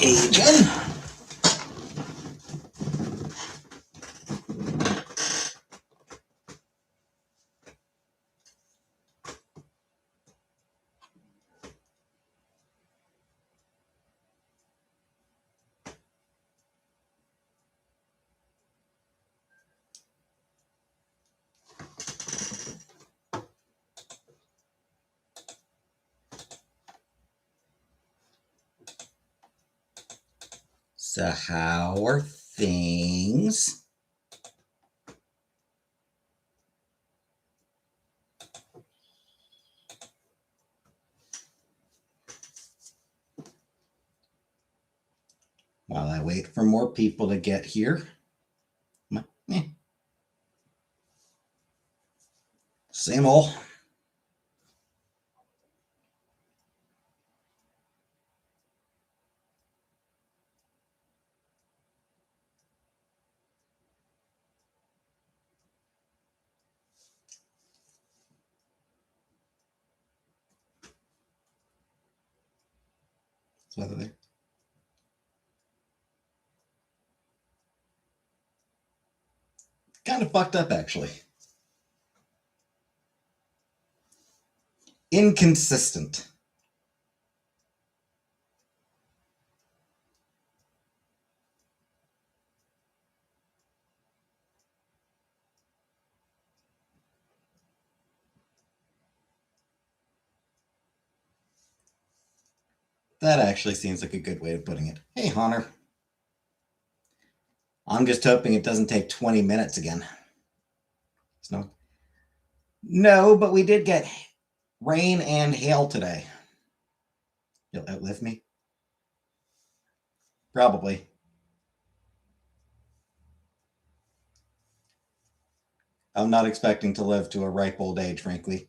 aging. So how are things? While I wait for more people to get here. Same old. Whether they kind of fucked up, actually. Inconsistent. That actually seems like a good way of putting it. Hey, Honor. I'm just hoping it doesn't take 20 minutes again. Snow? No, but we did get rain and hail today. You'll outlive me? Probably. I'm not expecting to live to a ripe old age, frankly.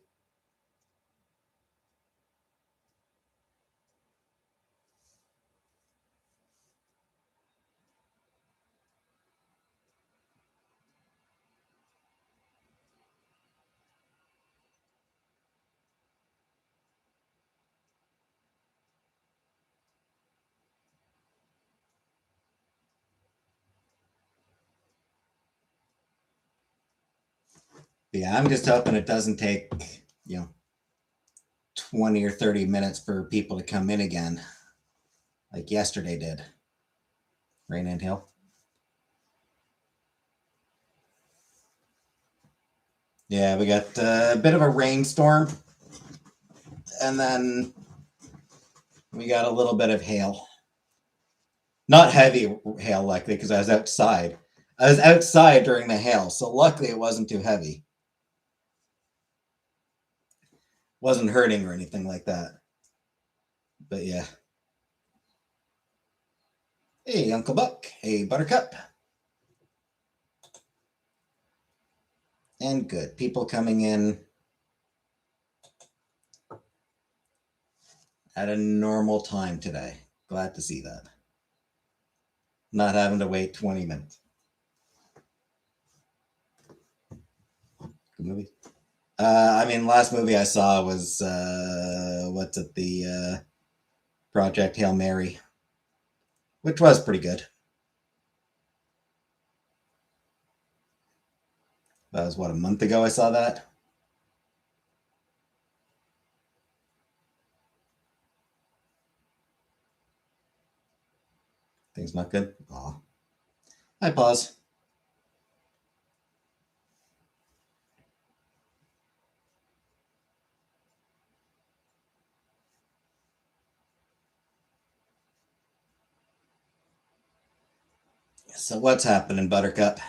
Yeah, I'm just hoping it doesn't take, 20 or 30 minutes for people to come in again, like yesterday did. Rain and hail. Yeah, we got a bit of a rainstorm, and then we got a little bit of hail. Not heavy hail, luckily, because I was outside. I was outside during the hail, so luckily it wasn't too heavy. Wasn't hurting or anything like that. But yeah. Hey, Uncle Buck. Hey, Buttercup. And good. People coming in at a normal time today. Glad to see that. Not having to wait 20 minutes. Good movie. Last movie I saw was what's it? The Project Hail Mary, which was pretty good. That was what, a month ago I saw that. Things not good. Aw. I pause. So what's happening, Buttercup?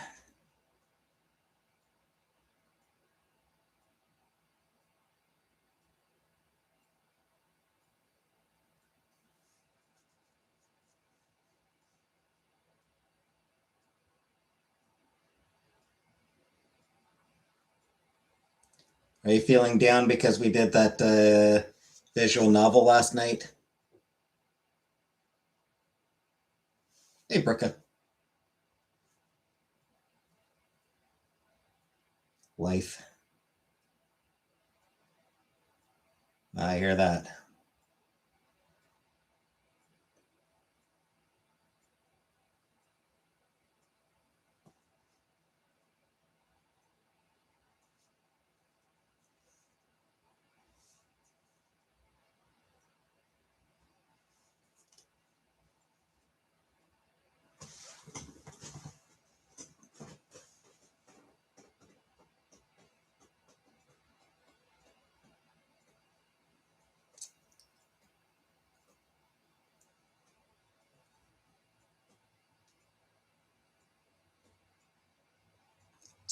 Are you feeling down because we did that visual novel last night? Hey, Brooke. Life. I hear that.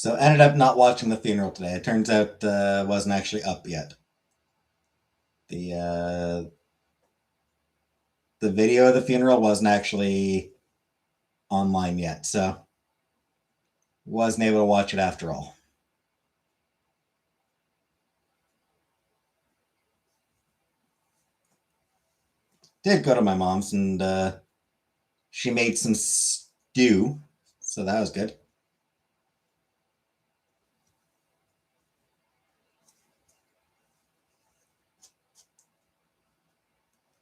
So ended up not watching the funeral today. It turns out wasn't actually up yet. The video of the funeral wasn't actually online yet, so wasn't able to watch it after all. Did go to my mom's and she made some stew, so that was good.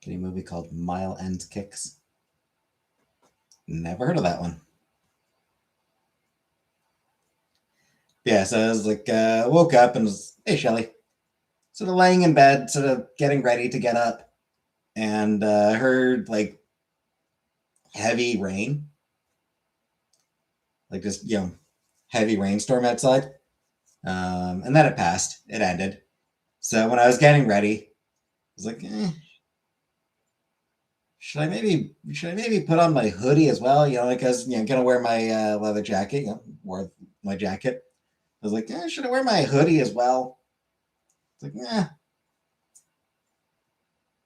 Get a movie called Mile End Kicks. Never heard of that one. Yeah, so I was like, woke up and was, hey, Shelly. Sort of laying in bed, sort of getting ready to get up, and heard like heavy rain, like just, heavy rainstorm outside. And then it passed, it ended. So when I was getting ready, I was like, should I maybe put on my hoodie as well? Because I'm gonna wear my leather jacket. Wore my jacket. I was like, should I wear my hoodie as well? It's like,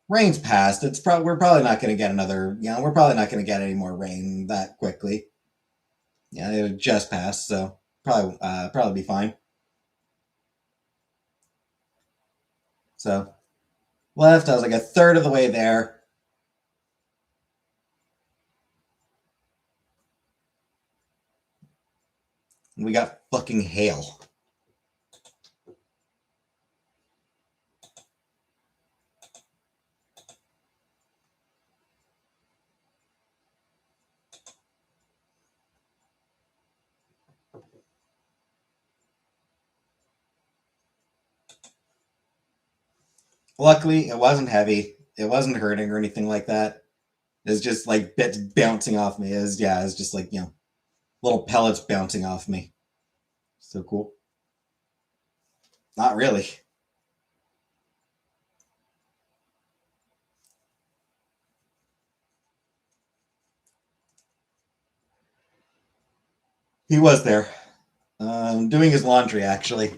rain's past. We're probably not gonna get another. We're probably not gonna get any more rain that quickly. Yeah, it just passed, so probably be fine. So left. I was like a third of the way there. And we got fucking hail. Luckily, it wasn't heavy. It wasn't hurting or anything like that. It was just like bits bouncing off me. It was just like little pellets bouncing off me. So cool. Not really. He was there, doing his laundry. Actually,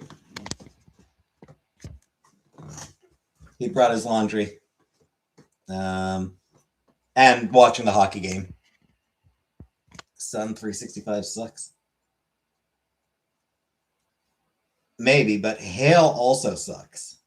he brought his laundry, and watching the hockey game. Sun 365 sucks. Maybe, but hail also sucks.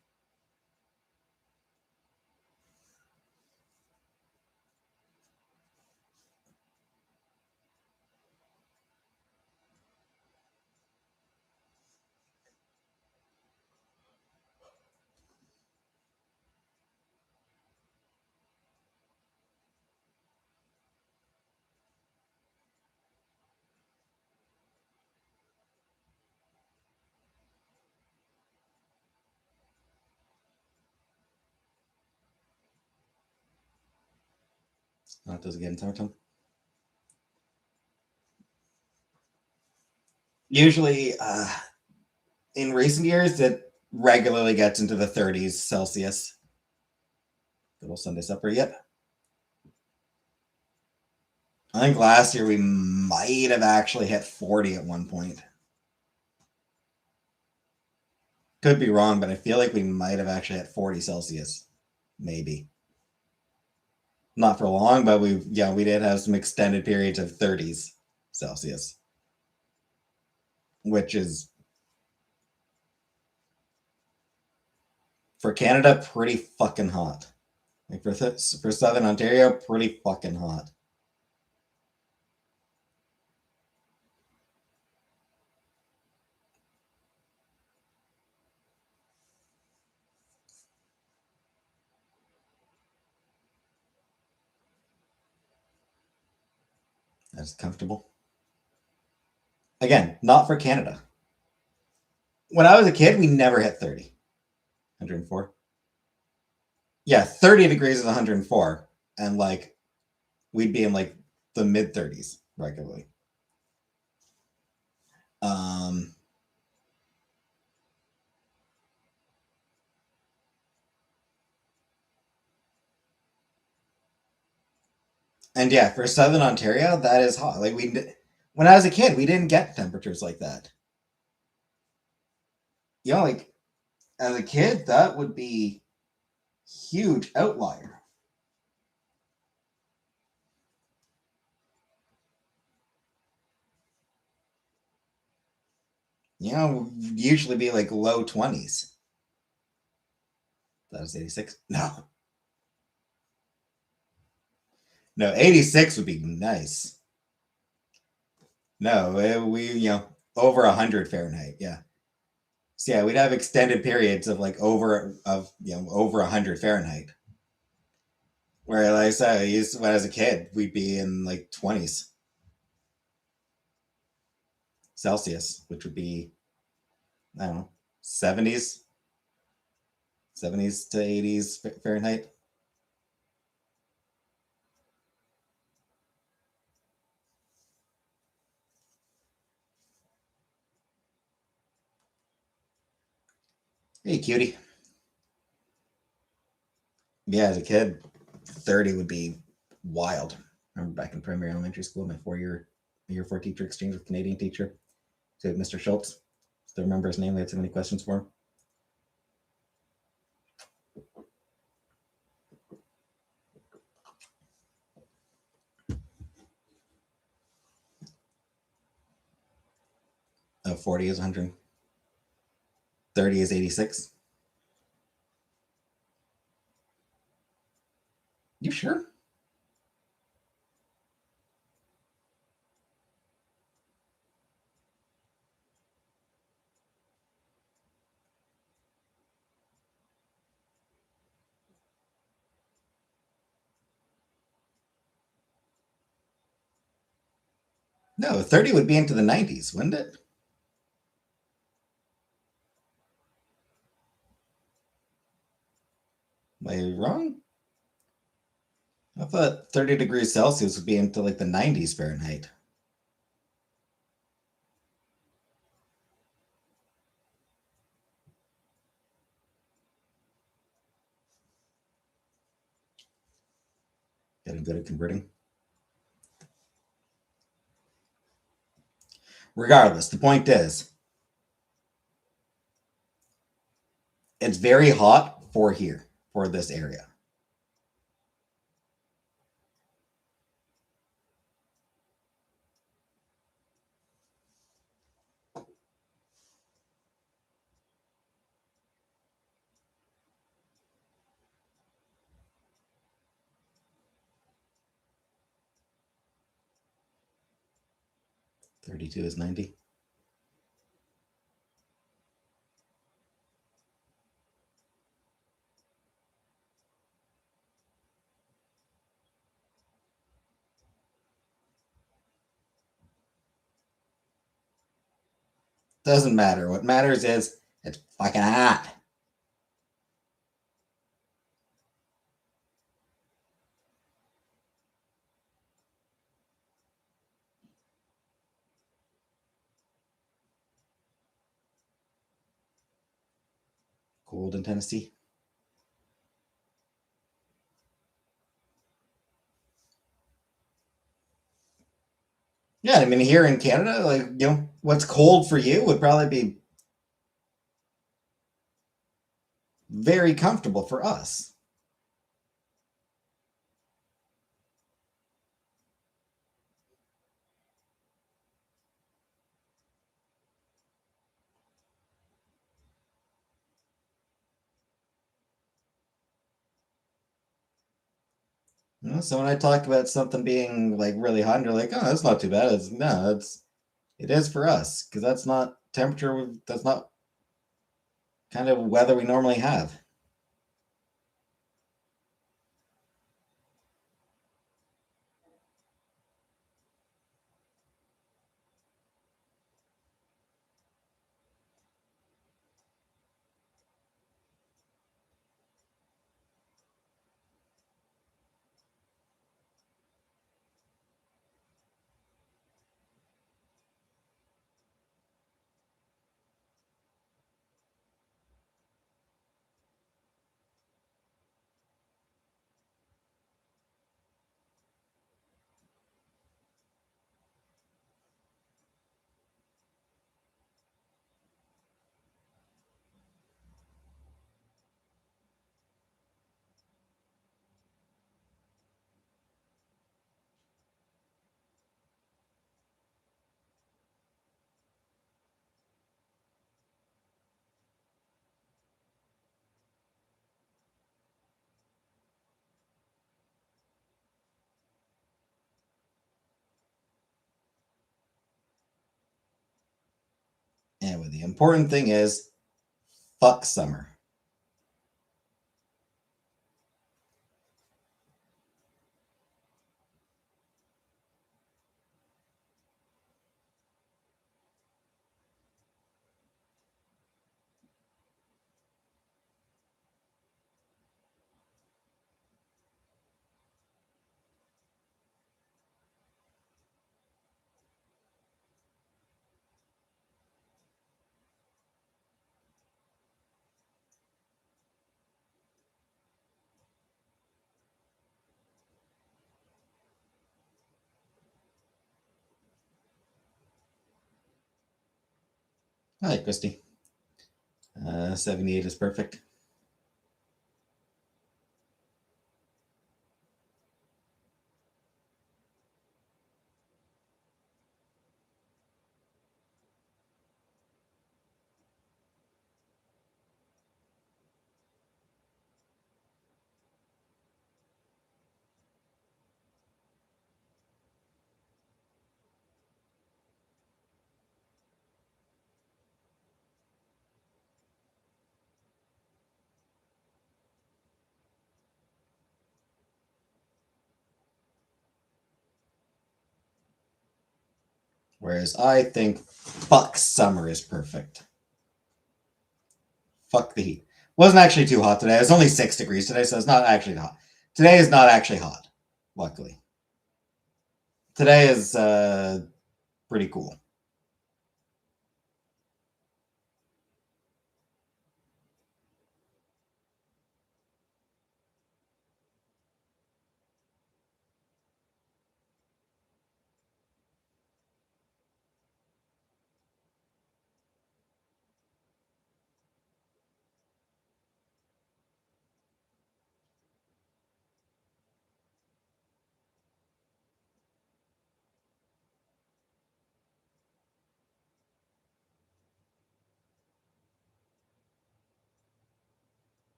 It does again, summertime. Usually, in recent years, it regularly gets into the 30s Celsius. Little Sunday supper, yep. I think last year we might have actually hit 40 at one point. Could be wrong, but I feel like we might have actually hit 40 Celsius. Maybe. Not for long, but we did have some extended periods of 30s Celsius, which is for Canada pretty fucking hot. Like for Southern Ontario, pretty fucking hot. That's comfortable. Again, not for Canada. When I was a kid, we never hit 30. 104. Yeah, 30 degrees is 104. And like we'd be in like the mid 30s regularly. Um and yeah, for Southern Ontario, that is hot. Like when I was a kid, we didn't get temperatures like that. like as a kid, that would be huge outlier. Usually be like low 20s. That was 86. No, no, 86 would be nice. No, we over 100 Fahrenheit. Yeah. So yeah, we'd have extended periods of like over 100 Fahrenheit. Where like I said, when I was a kid, we'd be in like 20s Celsius, which would be I don't know 70s, 70s to 80s Fahrenheit. Hey, cutie. Yeah, as a kid, 30 would be wild. I remember back in primary elementary school, my year four teacher exchange with Canadian teacher to Mr. Schultz. Still remember his name. We had so many questions for him. Oh, 40 is 100. 30 is 86. You sure? No, 30 would be into the 90s, wouldn't it? Am I wrong? I thought 30 degrees Celsius would be into like the 90s Fahrenheit. Getting good at converting. Regardless, the point is, it's very hot for here, for this area. 32 is 90. Doesn't matter. What matters is it's fucking hot. Cold in Tennessee. Yeah, I mean, here in Canada, like, what's cold for you would probably be very comfortable for us. So when I talk about something being like really hot, and you're like, oh, that's not too bad. It is for us because that's not temperature. That's not kind of weather we normally have. And what the important thing is, fuck summer. Hi, Christy. 78 is perfect. Whereas I think fuck summer is perfect. Fuck the heat. Wasn't actually too hot today. It was only 6 degrees today, so it's not actually hot. Today is not actually hot, luckily. Today is pretty cool.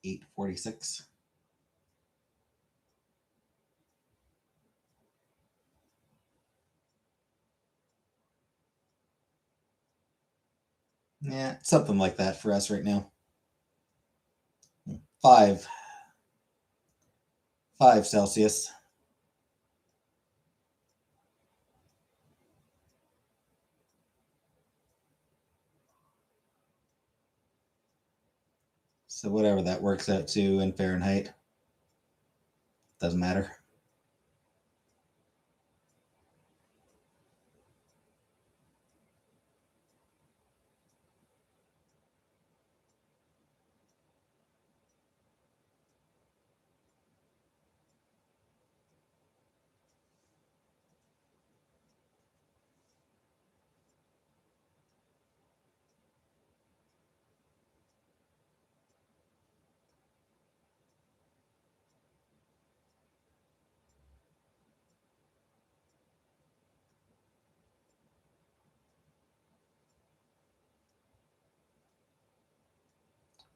$8.46. Yeah, something like that for us right now. 5 Celsius. So whatever that works out to in Fahrenheit, doesn't matter.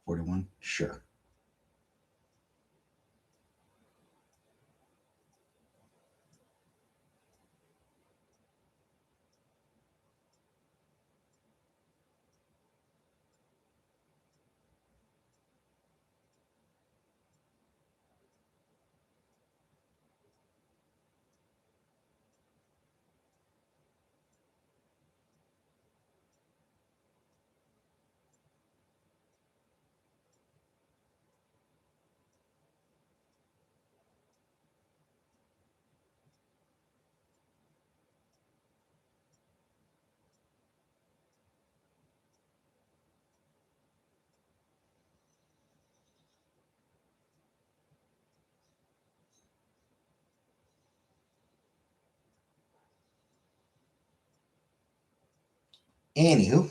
$41, sure. Anywho,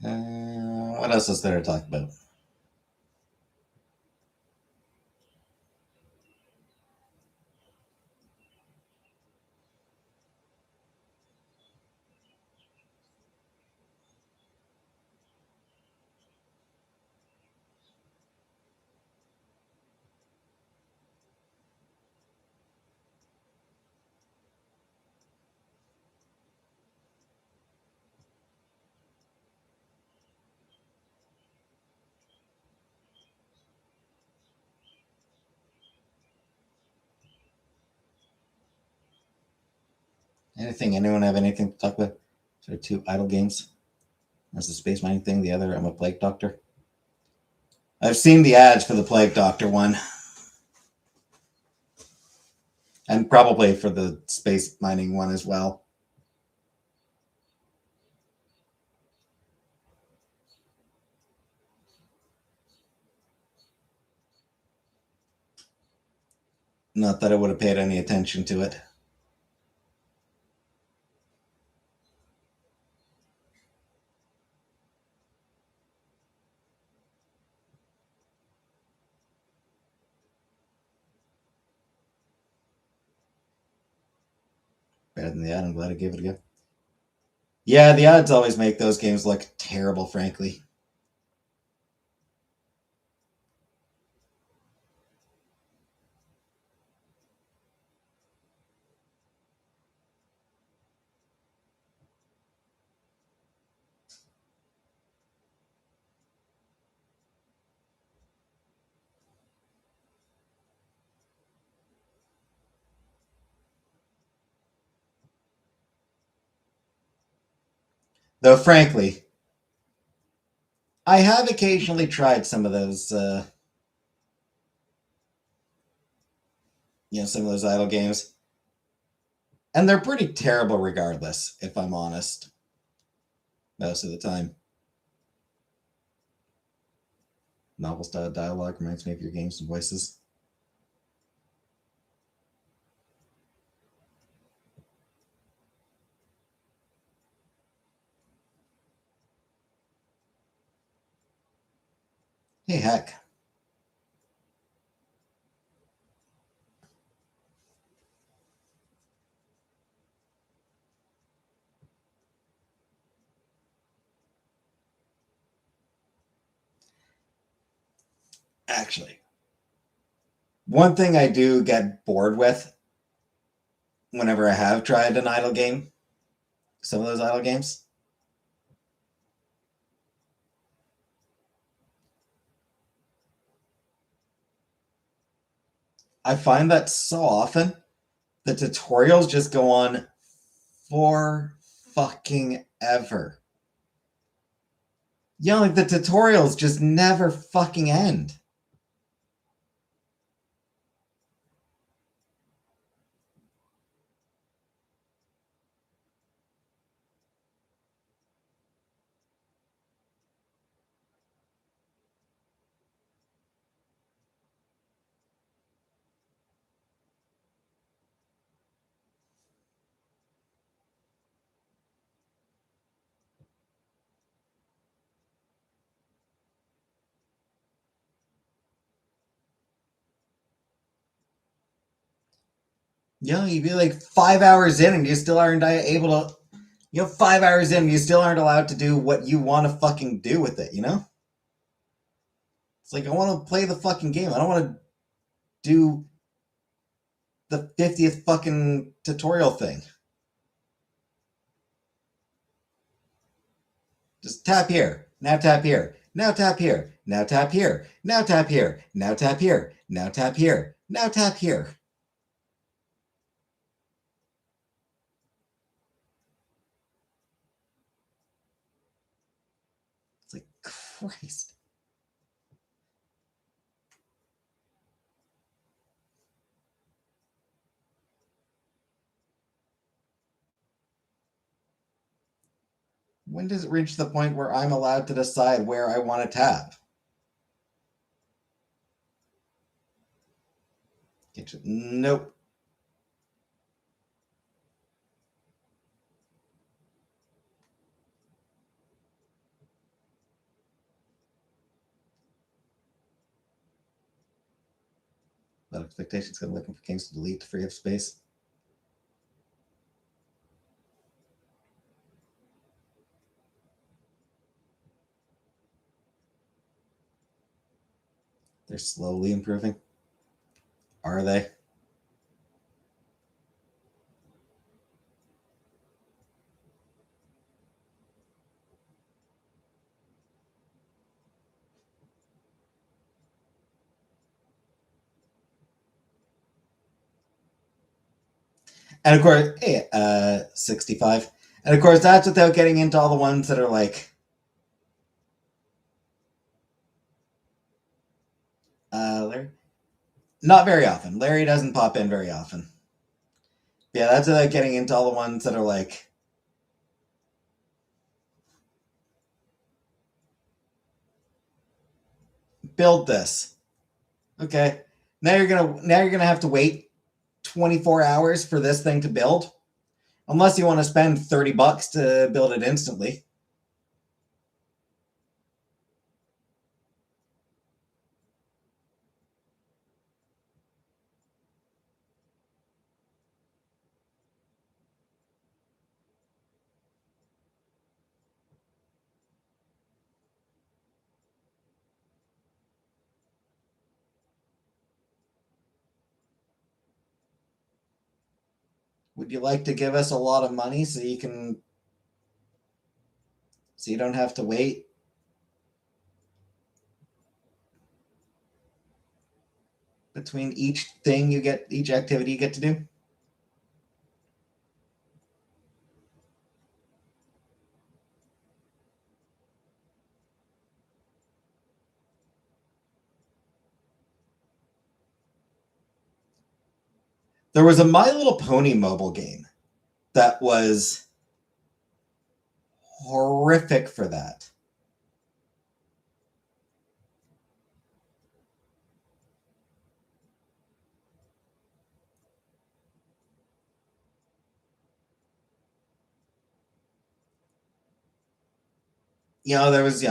What else is there to talk about? Anyone have anything to talk about? Sort of two idle games. There's the space mining thing. The other, I'm a plague doctor. I've seen the ads for the plague doctor one, and probably for the space mining one as well. Not that I would have paid any attention to it. Better than the ad. I'm glad I gave it a go. Yeah, the ads always make those games look terrible, frankly. Though, frankly, I have occasionally tried some of those, some of those idle games, and they're pretty terrible regardless, if I'm honest, most of the time. Novel style dialogue reminds me of your games and voices. Hey, heck. Actually, one thing I do get bored with whenever I have tried an idle game, some of those idle games, I find that so often the tutorials just go on for fucking ever. Like the tutorials just never fucking end. You'd be like 5 hours in and you still aren't able to, 5 hours in, you still aren't allowed to do what you want to fucking do with it, It's like, I want to play the fucking game. I don't want to do the 50th fucking tutorial thing. Just tap here. Now tap here. Now tap here. Now tap here. Now tap here. Now tap here. Now tap here. Now tap here. It's like, Christ. When does it reach the point where I'm allowed to decide where I want to tap? Nope. Set expectations. I'm looking for kings to delete to free up space. They're slowly improving. Are they? And of course, 65. And of course, that's without getting into all the ones that are like, Larry. Not very often. Larry doesn't pop in very often. Yeah, that's without getting into all the ones that are like, build this. Okay. Now you're gonna have to wait 24 hours for this thing to build. Unless you want to spend $30 to build it instantly. Would you like to give us a lot of money so you don't have to wait? Between each activity you get to do? There was a My Little Pony mobile game that was horrific for that. There was,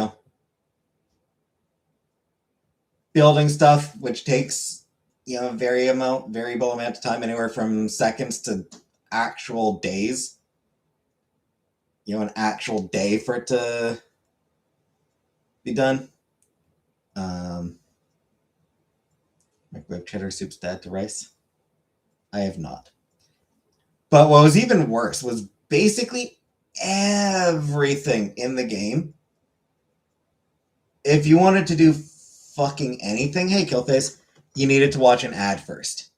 building stuff, which takes, variable amount of time, anywhere from seconds to actual days. An actual day for it to be done. Microwave cheddar soup's dad to rice. I have not. But what was even worse was basically everything in the game. If you wanted to do fucking anything, hey, Killface, you needed to watch an ad first.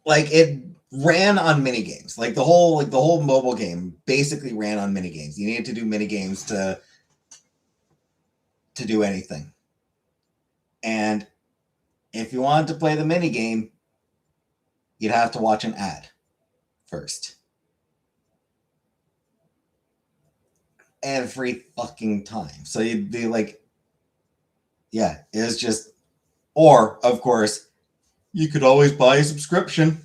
Like, it ran on mini games. Like the whole mobile game basically ran on mini games. You needed to do mini games to do anything. And if you wanted to play the mini game, you'd have to watch an ad first. Every fucking time. So you'd be like, yeah, it was just, or of course, you could always buy a subscription.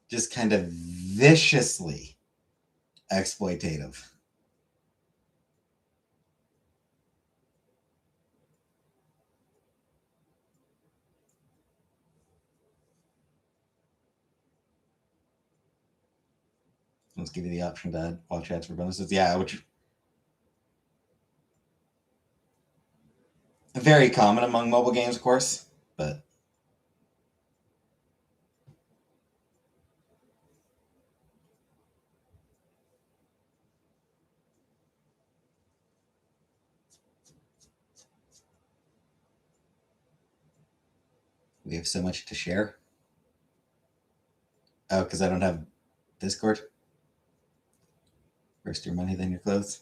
Just kind of viciously exploitative. Let's give you the option to watch ads for bonuses. Yeah, which very common among mobile games, of course, but we have so much to share. Oh, because I don't have Discord. First your money, then your clothes.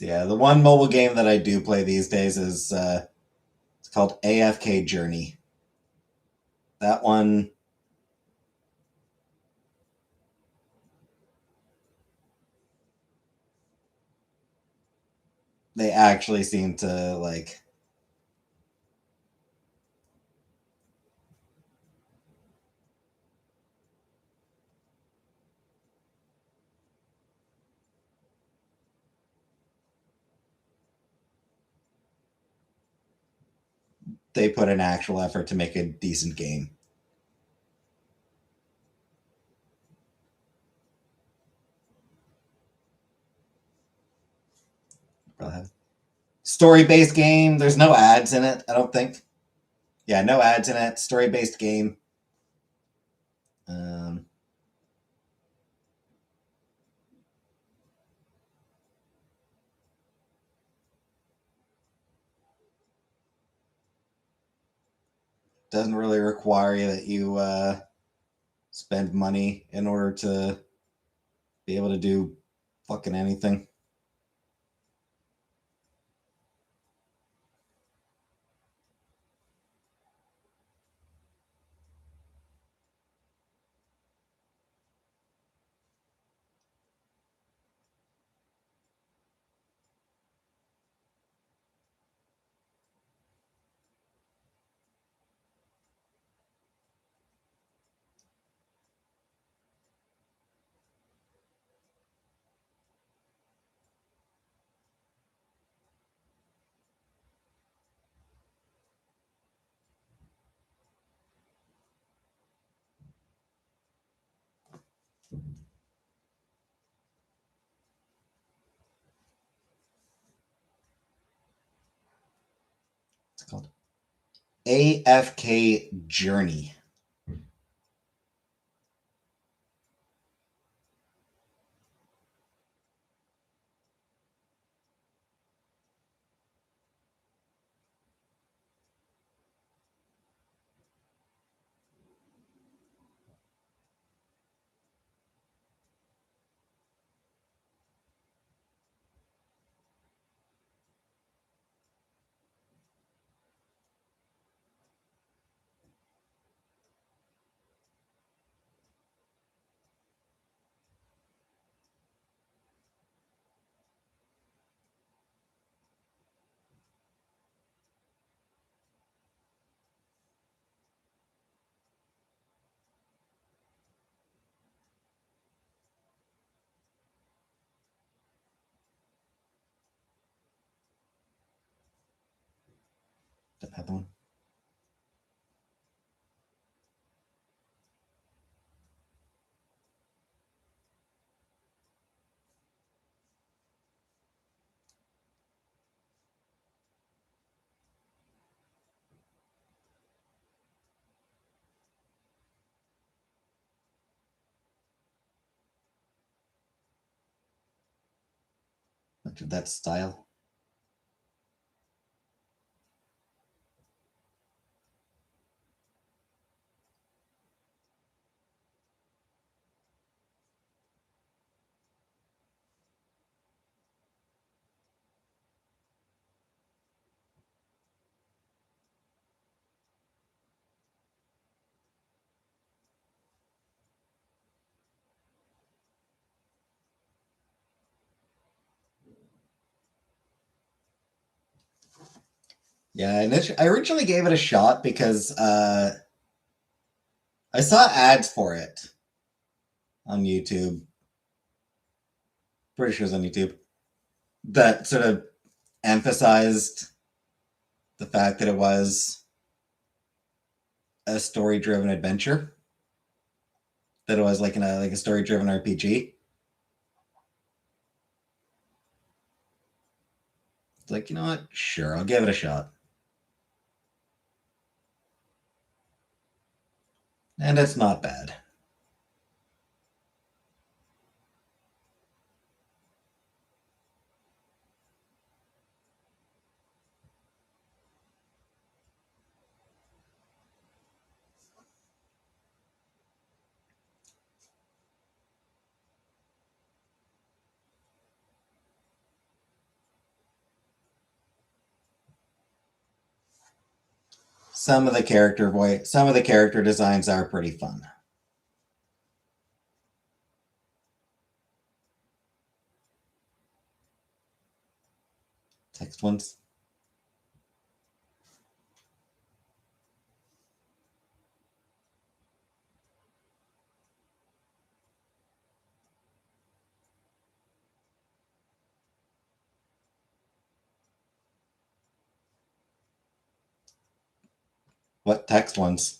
So yeah, the one mobile game that I do play these days is it's called AFK Journey. That one, they actually seem to like. They put an actual effort to make a decent game. Story based game. There's no ads in it, I don't think. Yeah, no ads in it. Story based game. Um, doesn't really require that you spend money in order to be able to do fucking anything. It's called AFK Journey. That one. Much of that style. Yeah, I originally gave it a shot because I saw ads for it on YouTube. Pretty sure it was on YouTube. That sort of emphasized the fact that it was a story driven adventure. That it was like a story driven RPG. It's like, you know what? Sure, I'll give it a shot. And it's not bad. some of the character designs are pretty fun. Text ones. What text ones?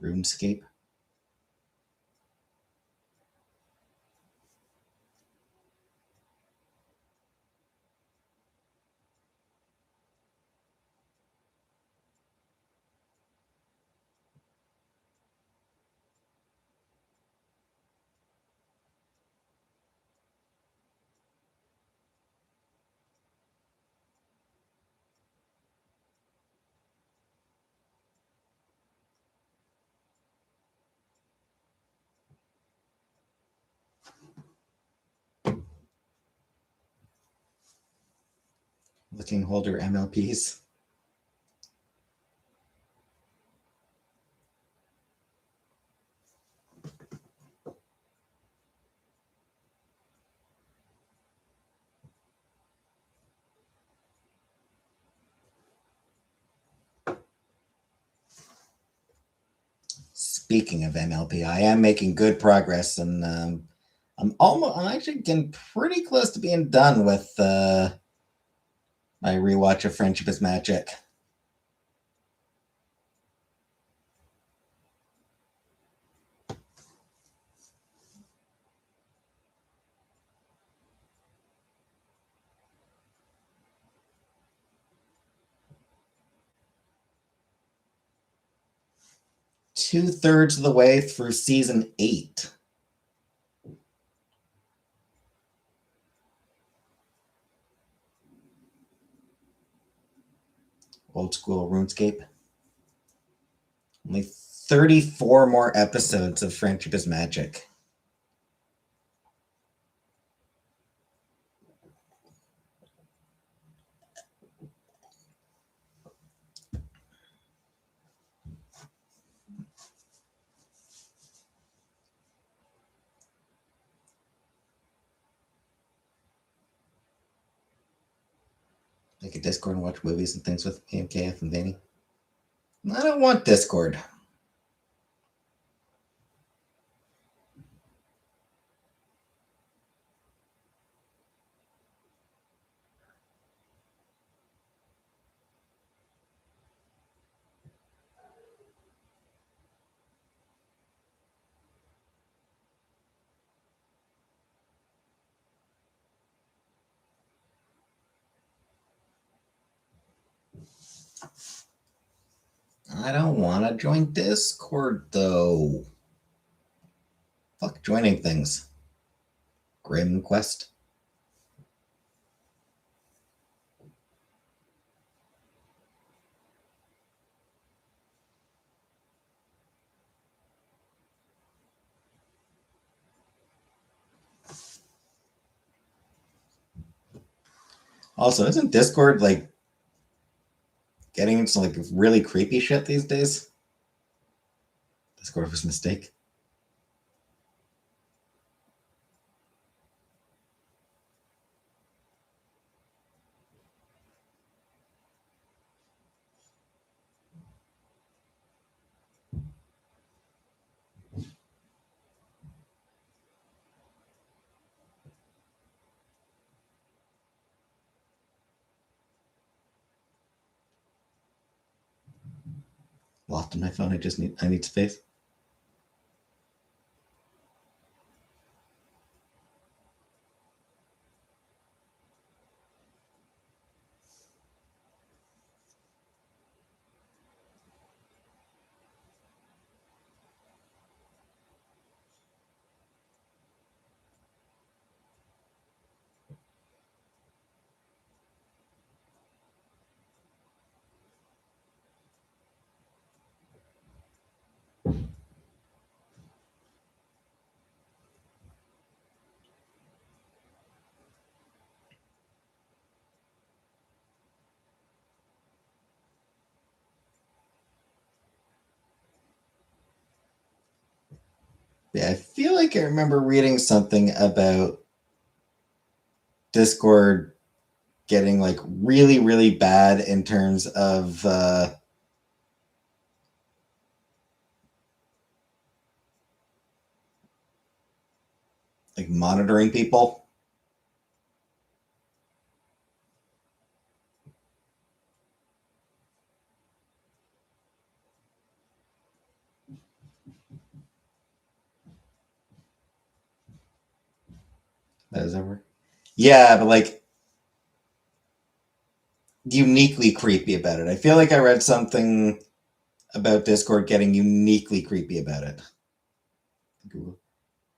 RuneScape. Looking holder MLPs. Speaking of MLP, I am making good progress, and I'm actually getting pretty close to being done with my rewatch of Friendship is Magic. Two-thirds of the way through season 8. Old school RuneScape. Only 34 more episodes of Friendship is Magic. Make a Discord and watch movies and things with me and KF and Danny. I don't want Discord. I don't want to join Discord, though. Fuck joining things. Grim Quest. Also, isn't Discord like getting into like really creepy shit these days? Discord was a mistake. Locked in my phone. I need space. Yeah, I feel like I remember reading something about Discord getting like really, really bad in terms of like monitoring people. That is ever. Yeah, but like uniquely creepy about it. I feel like I read something about Discord getting uniquely creepy about it.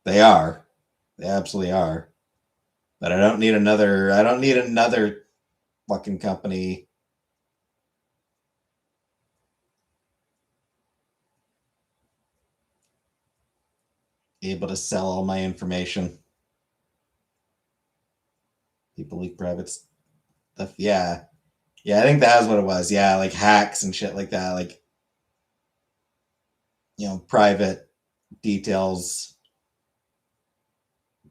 They are. They absolutely are. But I don't need another. I don't need another fucking company able to sell all my information. People leak private stuff. Yeah. Yeah, I think that was what it was. Yeah, like hacks and shit like that. Like, private details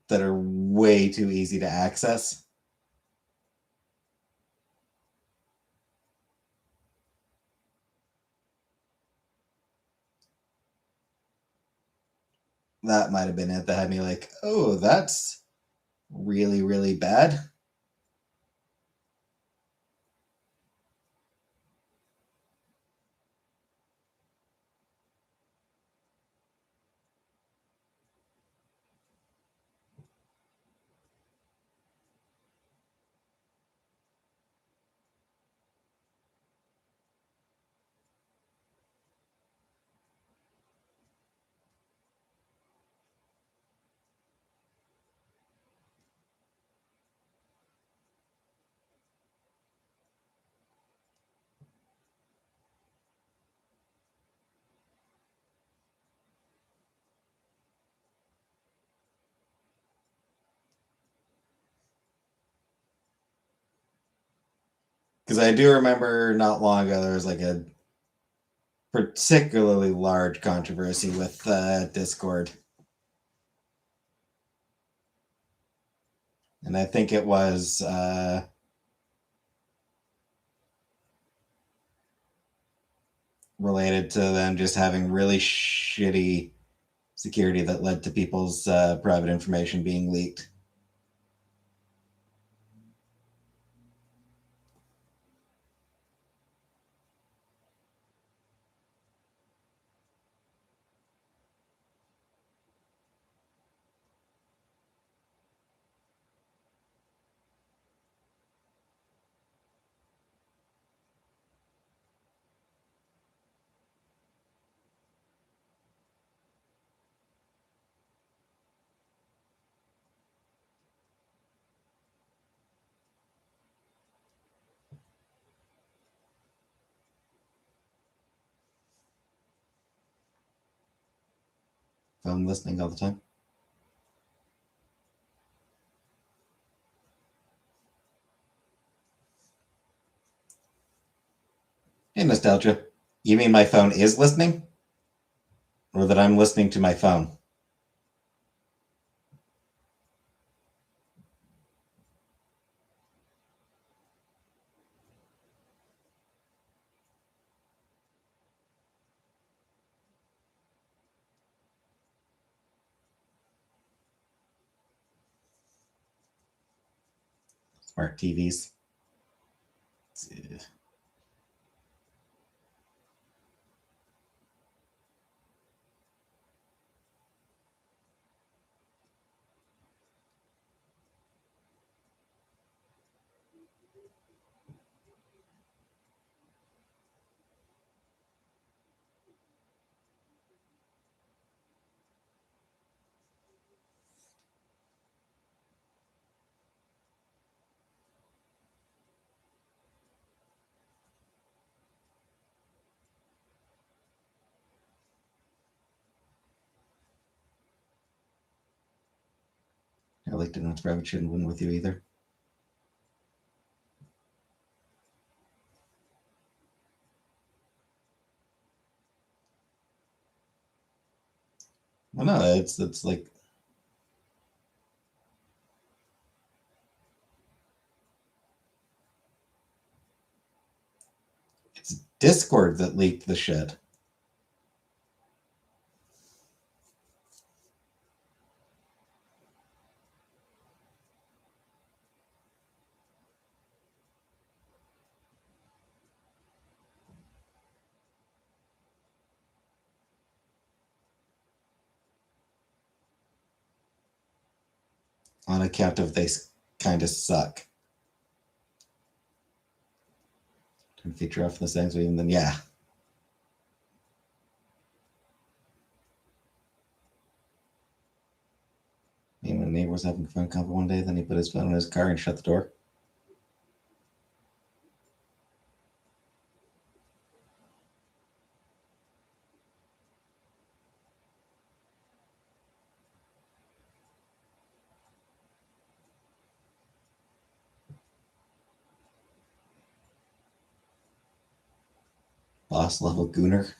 that are way too easy to access. That might have been it that had me like, oh, that's really, really bad. Because I do remember not long ago there was like a particularly large controversy with Discord. And I think it was related to them just having really shitty security that led to people's private information being leaked. Phone listening all the time. Hey, Nostalgia. You mean my phone is listening? Or that I'm listening to my phone? Smart TVs. I like to know it's private shouldn't win with you either. Well, no, it's like it's Discord that leaked the shit. On account of they kind of suck. Turn feature off the settings, even then, yeah. Me and my neighbor was having a phone call one day, then he put his phone in his car and shut the door. Boss level gooner.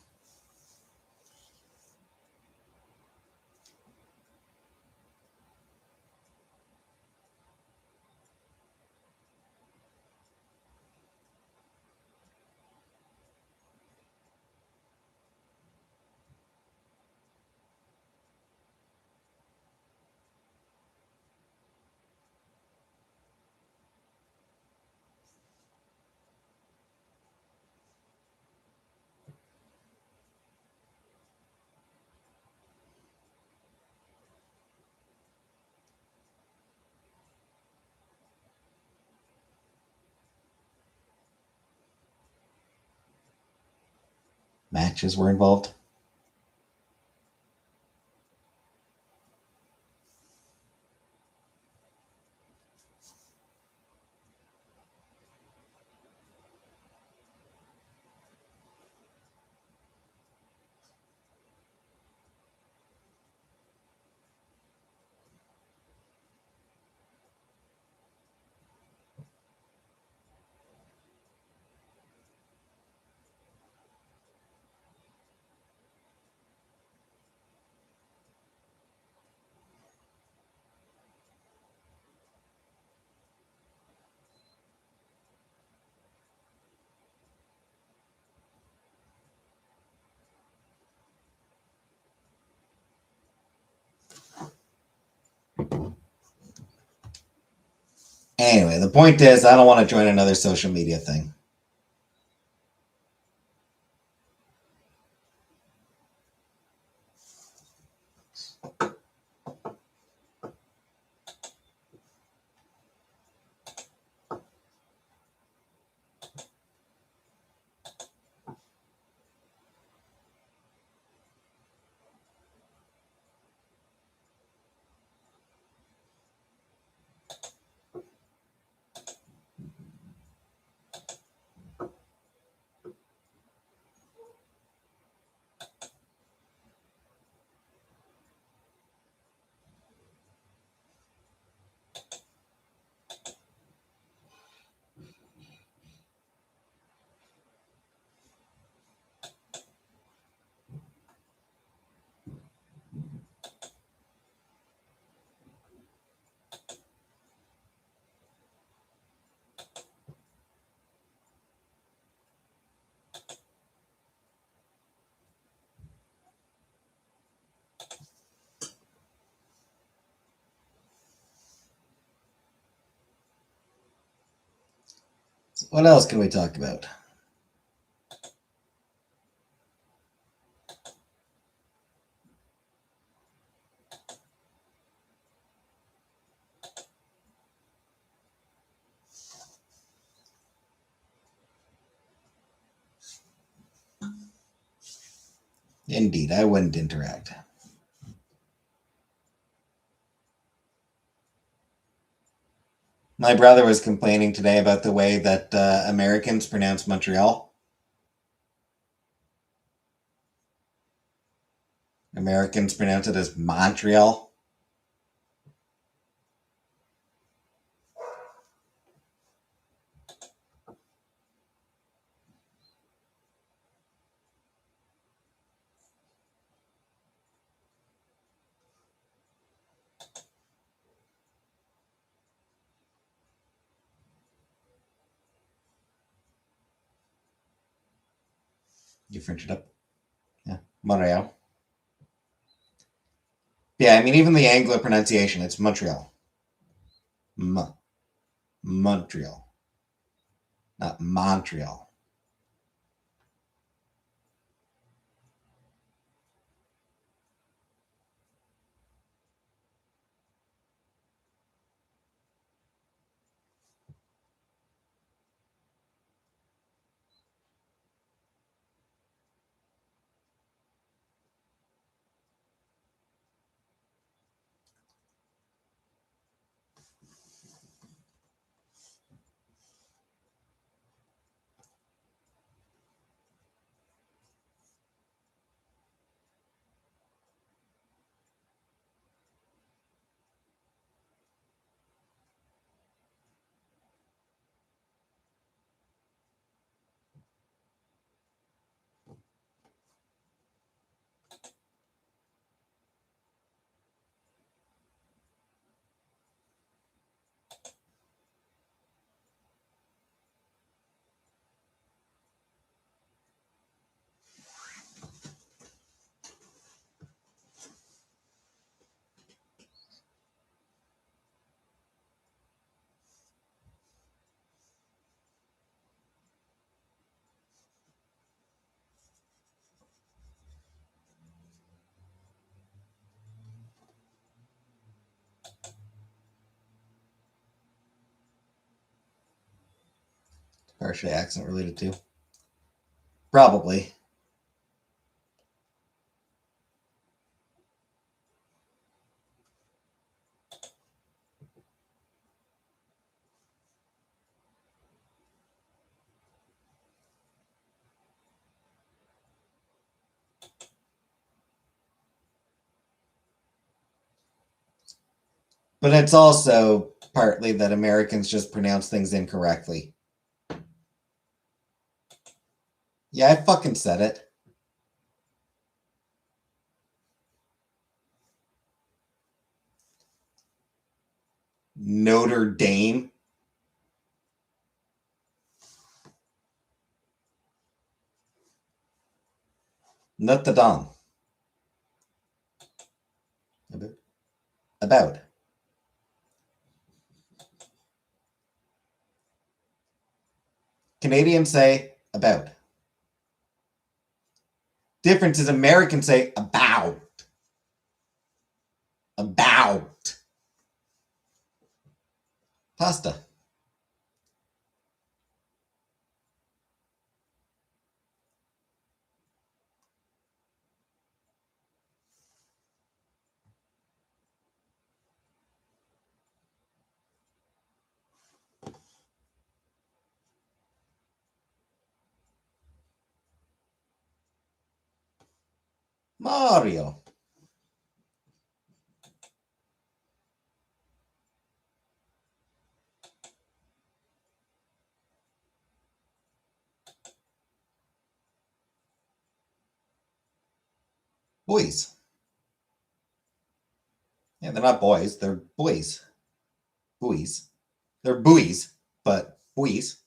Matches were involved. Anyway, the point is, I don't want to join another social media thing. What else can we talk about? Indeed, I wouldn't interact. My brother was complaining today about the way that Americans pronounce Montreal. Americans pronounce it as Montreal. You French it up. Yeah. Montreal. Yeah, I mean, even the Anglo pronunciation, it's Montreal. Montreal. Not Montreal. Partially accent related too. Probably. But it's also partly that Americans just pronounce things incorrectly. Yeah, I fucking said it. Notre Dame. Notre Dame. About. Canadians say about. Difference is Americans say about. About. Pasta. Mario. Boys. Yeah, they're not boys. They're boys. Buoys. They're buoys, but boys.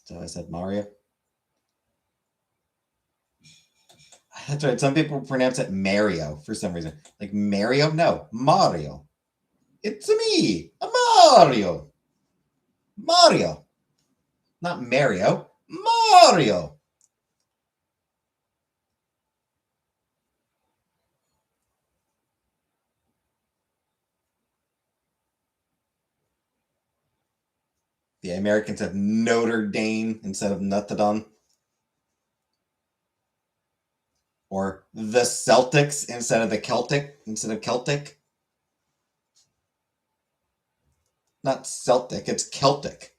So I said Mario. That's right. Some people pronounce it Mario for some reason. Like Mario? No, Mario. It's me, Mario. Mario. Not Mario. Mario. The Americans have Notre Dame instead of Notre Dame. Or the Celtics instead of the Celtic, instead of Celtic. Not Celtic, it's Celtic.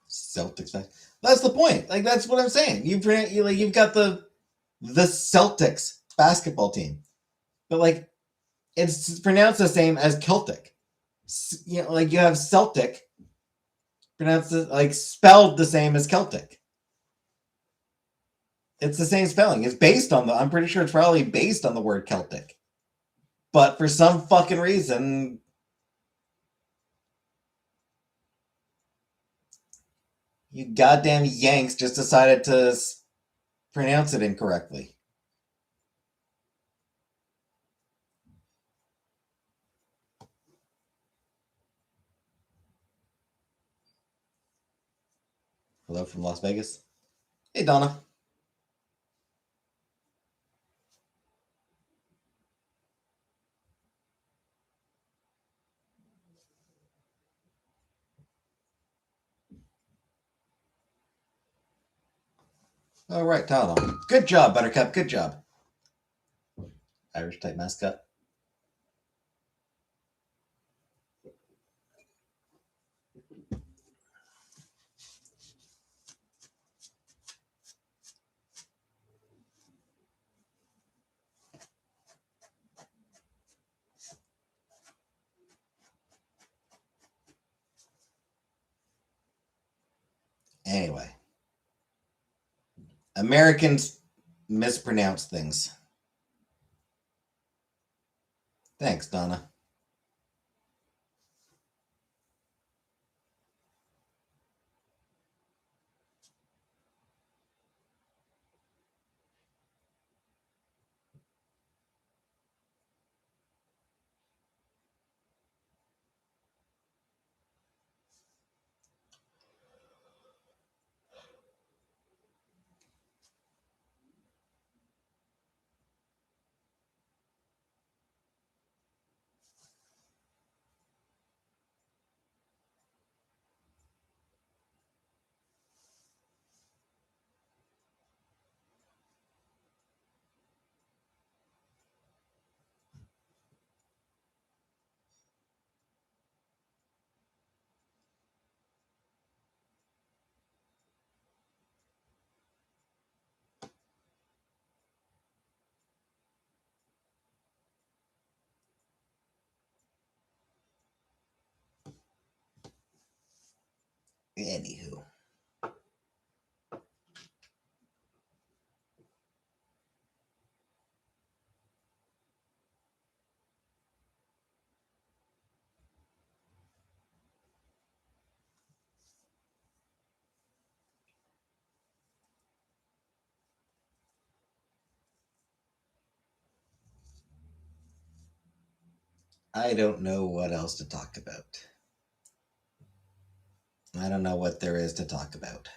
Celtics. That's the point. Like that's what I'm saying. You've got the Celtics basketball team, but like it's pronounced the same as Celtic. You know, like you have Celtic pronounced like spelled the same as Celtic. It's the same spelling. It's based on the. I'm pretty sure it's probably based on the word Celtic, but for some fucking reason, you goddamn Yanks just decided to pronounce it incorrectly. Hello from Las Vegas. Hey, Donna. All right, Tylenol. Good job, Buttercup. Good job. Irish type mascot. Anyway, Americans mispronounce things. Thanks, Donna. Anywho. I don't know what else to talk about. I don't know what there is to talk about.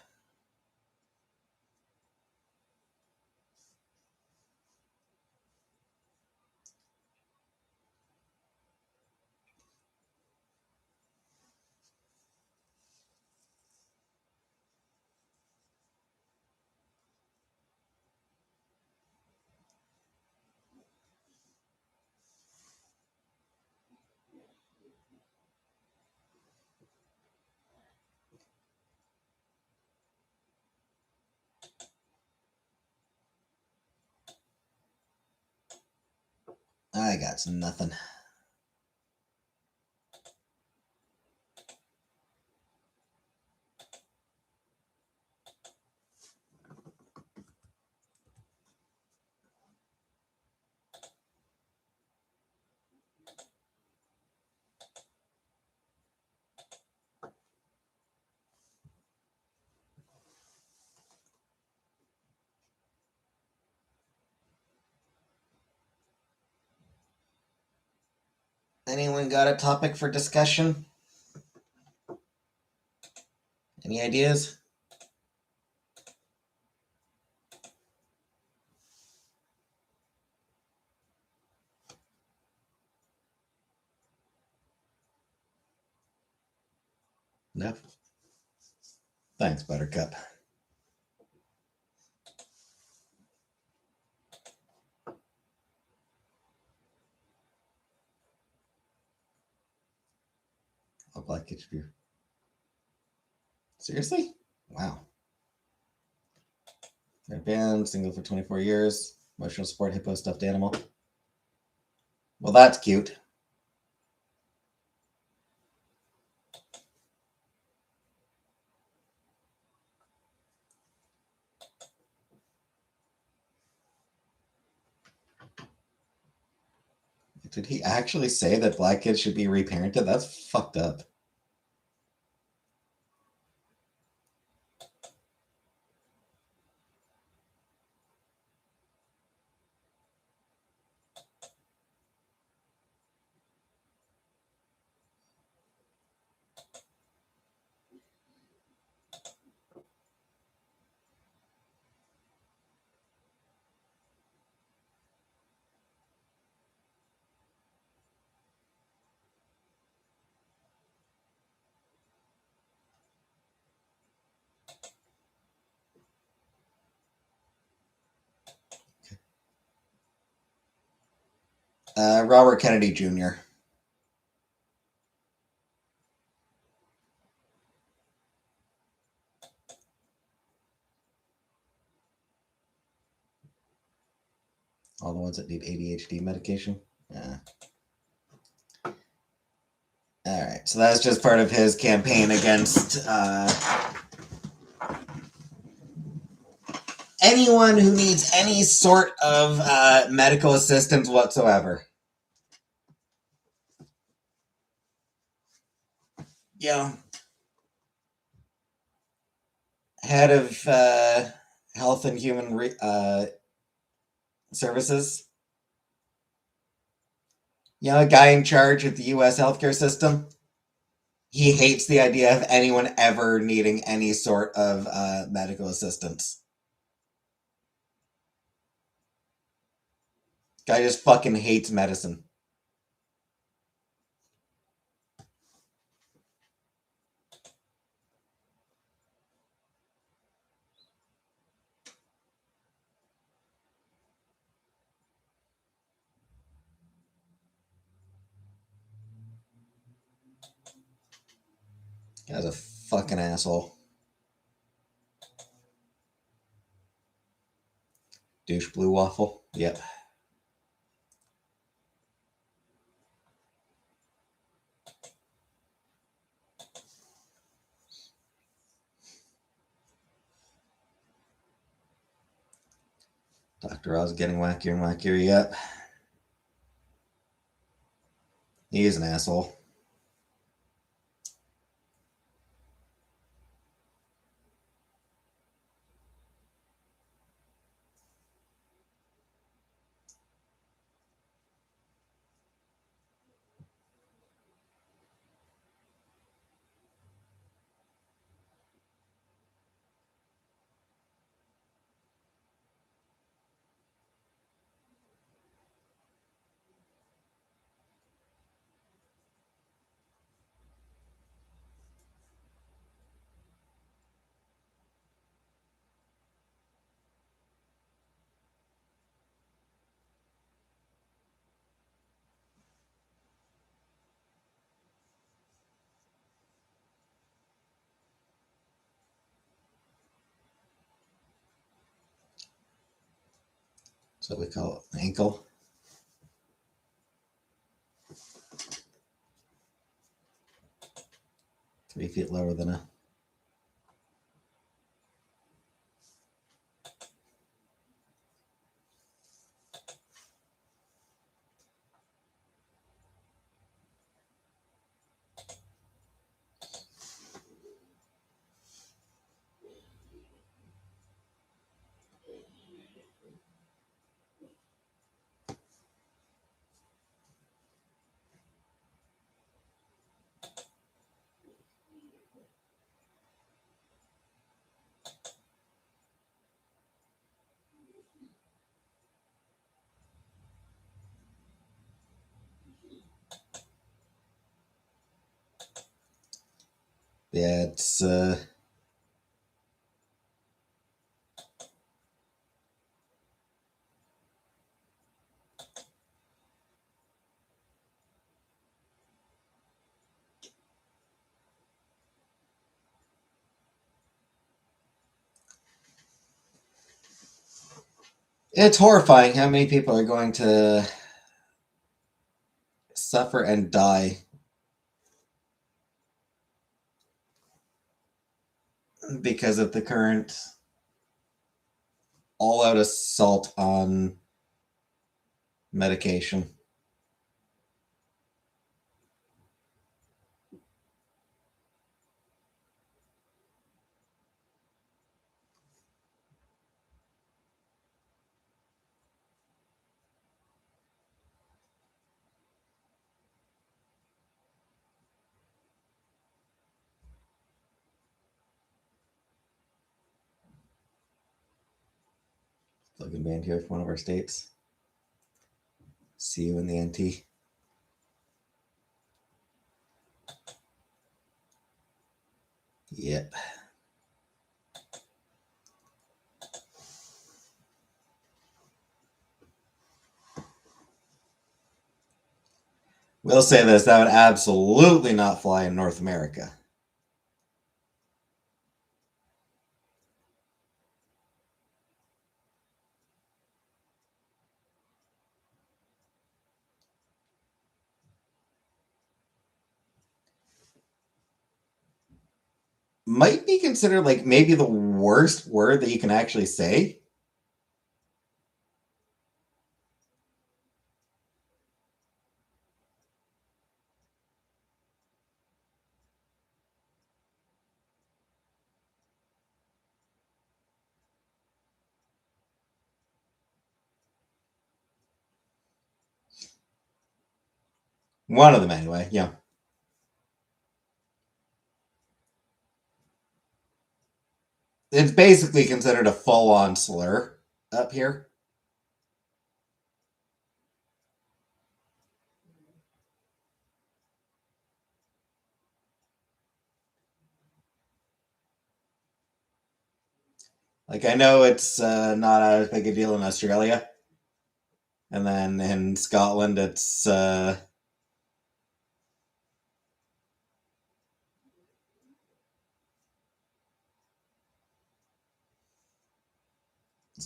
I got nothing. Anyone got a topic for discussion? Any ideas? No. Thanks, Buttercup. I'll like it if you. Seriously? Wow. They're banned, single for 24 years. Emotional support hippo stuffed animal. Well, that's cute. Did he actually say that black kids should be reparented? That's fucked up. Robert Kennedy Jr. All the ones that need ADHD medication. Yeah. All right. So that's just part of his campaign against anyone who needs any sort of medical assistance whatsoever. Yeah. Head of Health and Human Services. You know, a guy in charge of the U.S. healthcare system. He hates the idea of anyone ever needing any sort of medical assistance. Guy just fucking hates medicine. Guy's a fucking asshole. Douche blue waffle. Yep. Dr. Oz getting wackier and wackier. Yep. He is an asshole. So we call it an ankle. Three feet lower than a. Yeah, it's It's horrifying how many people are going to suffer and die because of the current all-out assault on medication. Slogan band here for one of our states. See you in the NT. Yep. We'll say this, that would absolutely not fly in North America. Might be considered like maybe the worst word that you can actually say. One of them, anyway. Yeah. It's basically considered a full-on slur up here. Like, I know it's not as big a deal in Australia. And then in Scotland, it's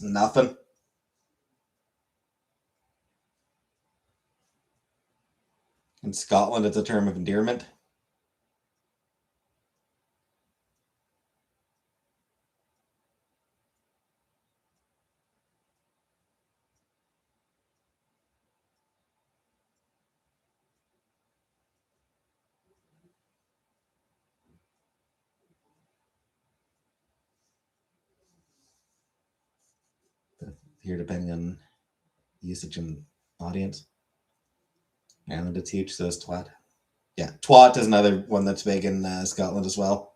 nothing. In Scotland, it's a term of endearment. Here, depending on usage and audience. And it's huge, so is twat. Yeah, twat is another one that's big in Scotland as well.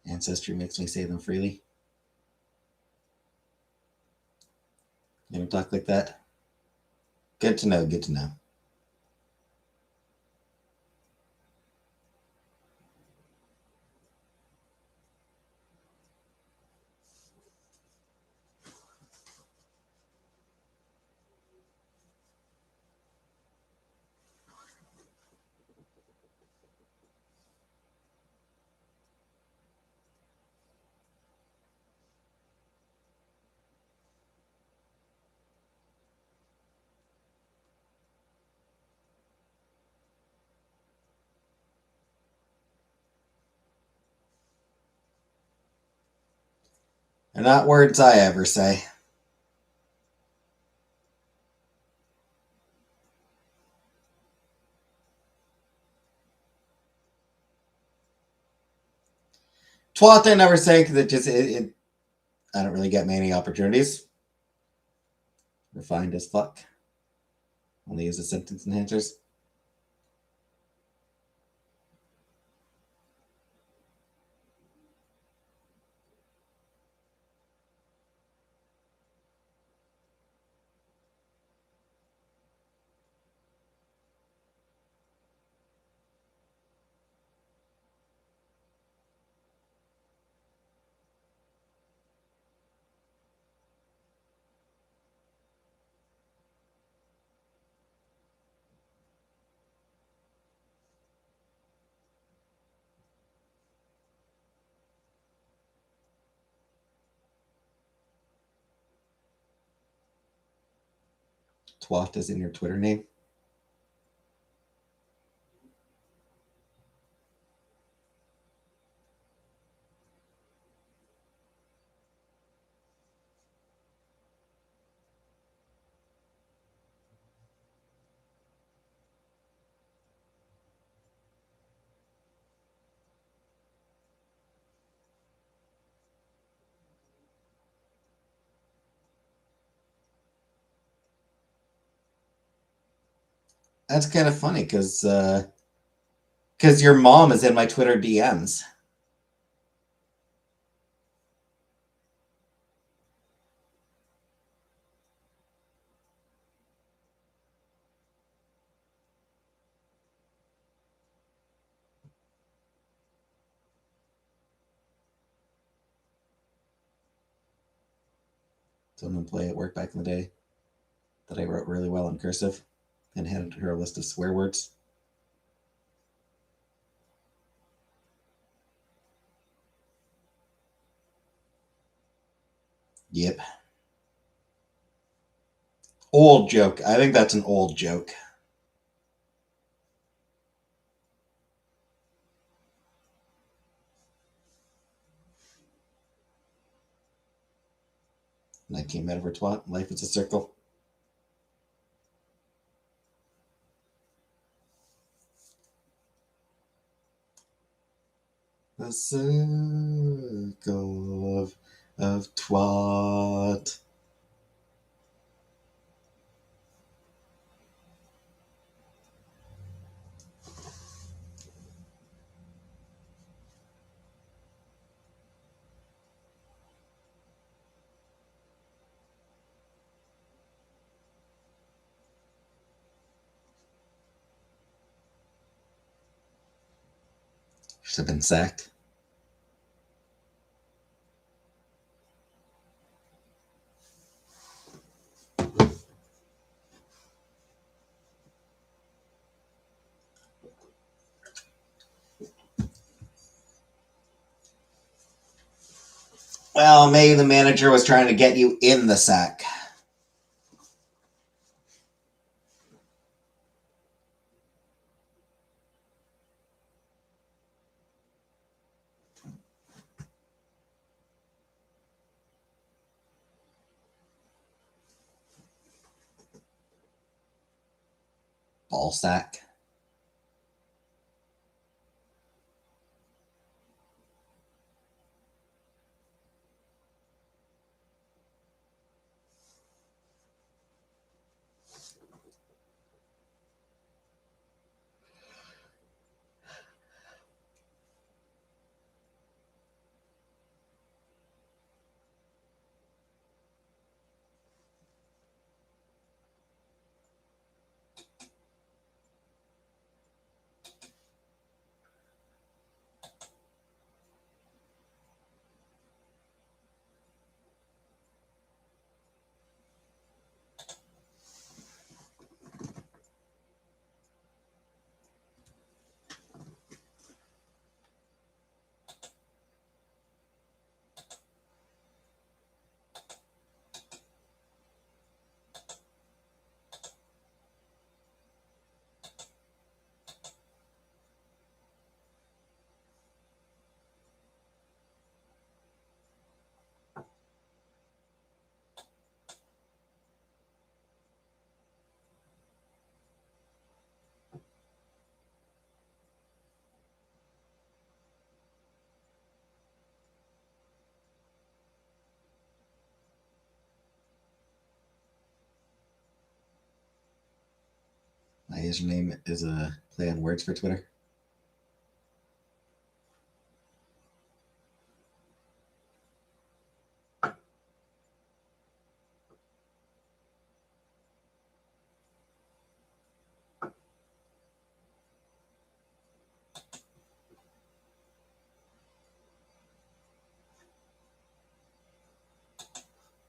Ancestry makes me say them freely. You don't talk like that? Good to know, good to know. They're not words I ever say. Twat I never say because I don't really get many opportunities. Refined as fuck. Only use the sentence enhancers. Twat is in your Twitter name. That's kind of funny because your mom is in my Twitter DMs. Someone play at work back in the day that I wrote really well in cursive and handed her a list of swear words. Yep. Old joke. I think that's an old joke. And I came out of her twat. Life is a circle. A circle of twat. Should have been sacked. Well, maybe the manager was trying to get you in the sack. Ball sack. username is a play on words for Twitter.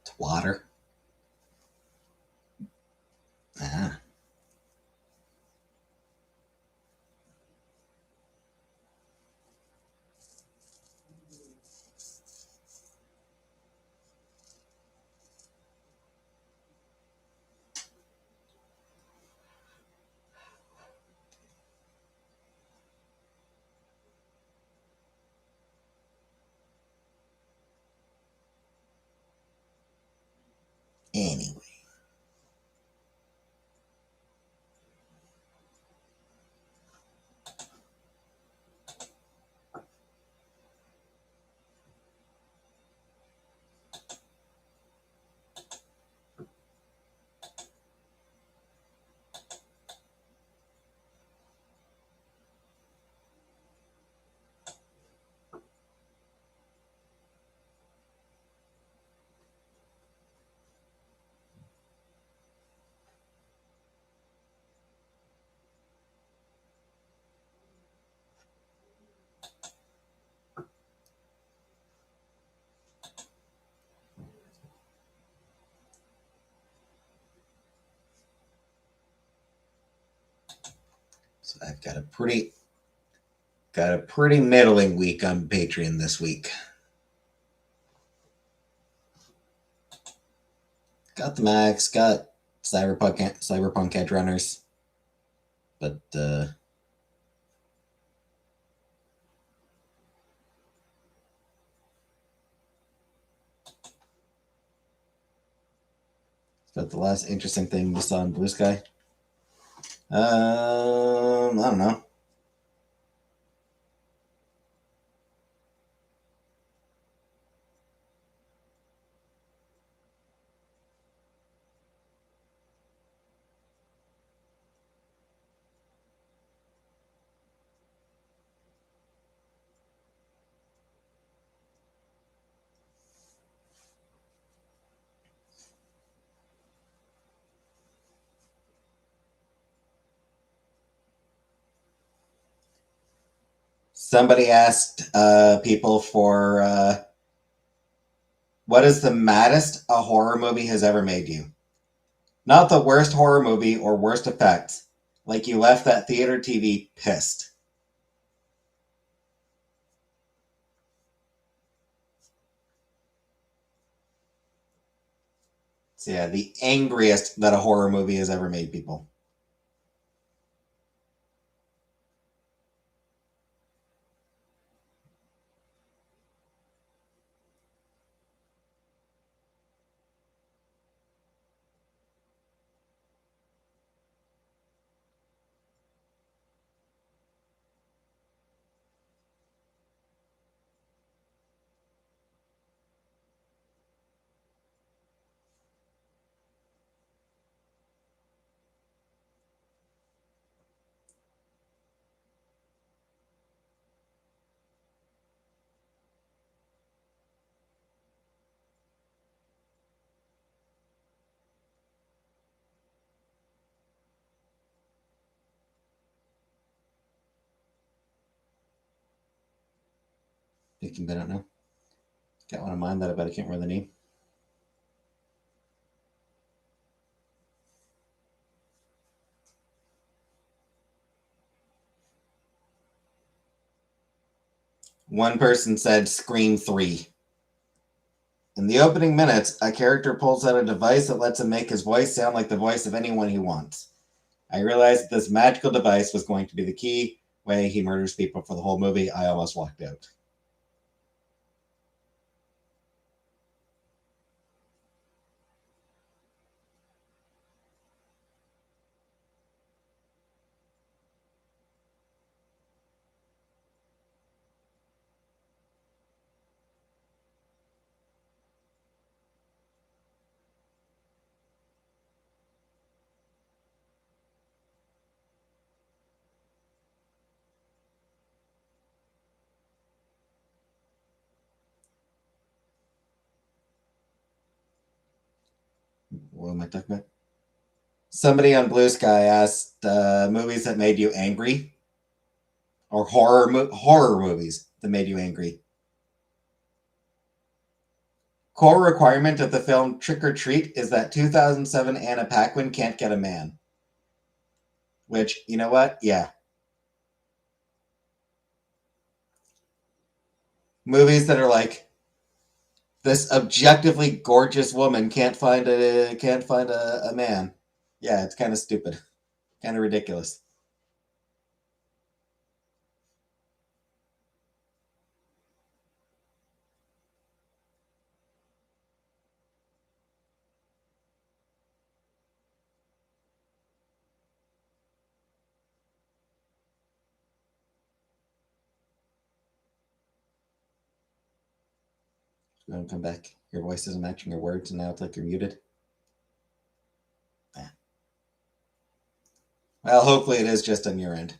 Twatter. Ah. Anyway. So I've got a pretty middling week on Patreon this week. Got the Max, got Cyberpunk Edgerunners, but but the last interesting thing we saw in Blue Sky. I don't know. Somebody asked people for what is the maddest a horror movie has ever made you? Not the worst horror movie or worst effects. Like you left that theater TV pissed. So yeah, the angriest that a horror movie has ever made people. Thinking, I don't know. Got one in mind that I bet I can't remember the name. One person said Scream 3. In the opening minutes, a character pulls out a device that lets him make his voice sound like the voice of anyone he wants. I realized that this magical device was going to be the key way he murders people for the whole movie. I almost walked out. What am I talking about? Somebody on Blue Sky asked movies that made you angry, or horror movies that made you angry. Core requirement of the film Trick or Treat is that 2007 Anna Paquin can't get a man. Which, you know what? Yeah. Movies that are like, this objectively gorgeous woman can't find a man. Yeah, it's kind of stupid, kind of ridiculous. You want to come back? Your voice isn't matching your words, and now it's like you're muted. Yeah. Well, hopefully it is just on your end.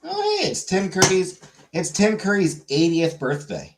Oh, hey, It's Tim Curry's 80th birthday.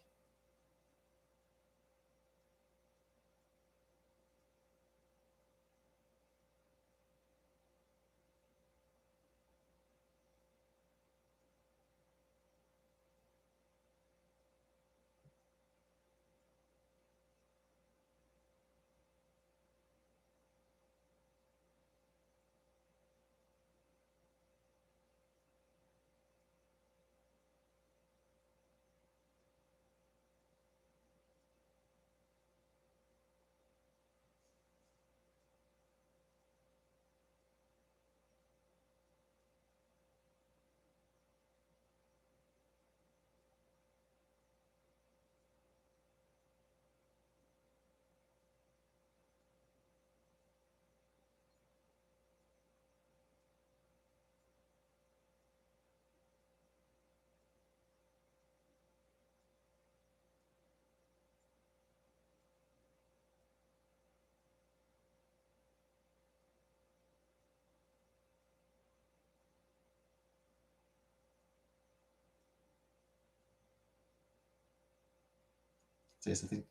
Say something.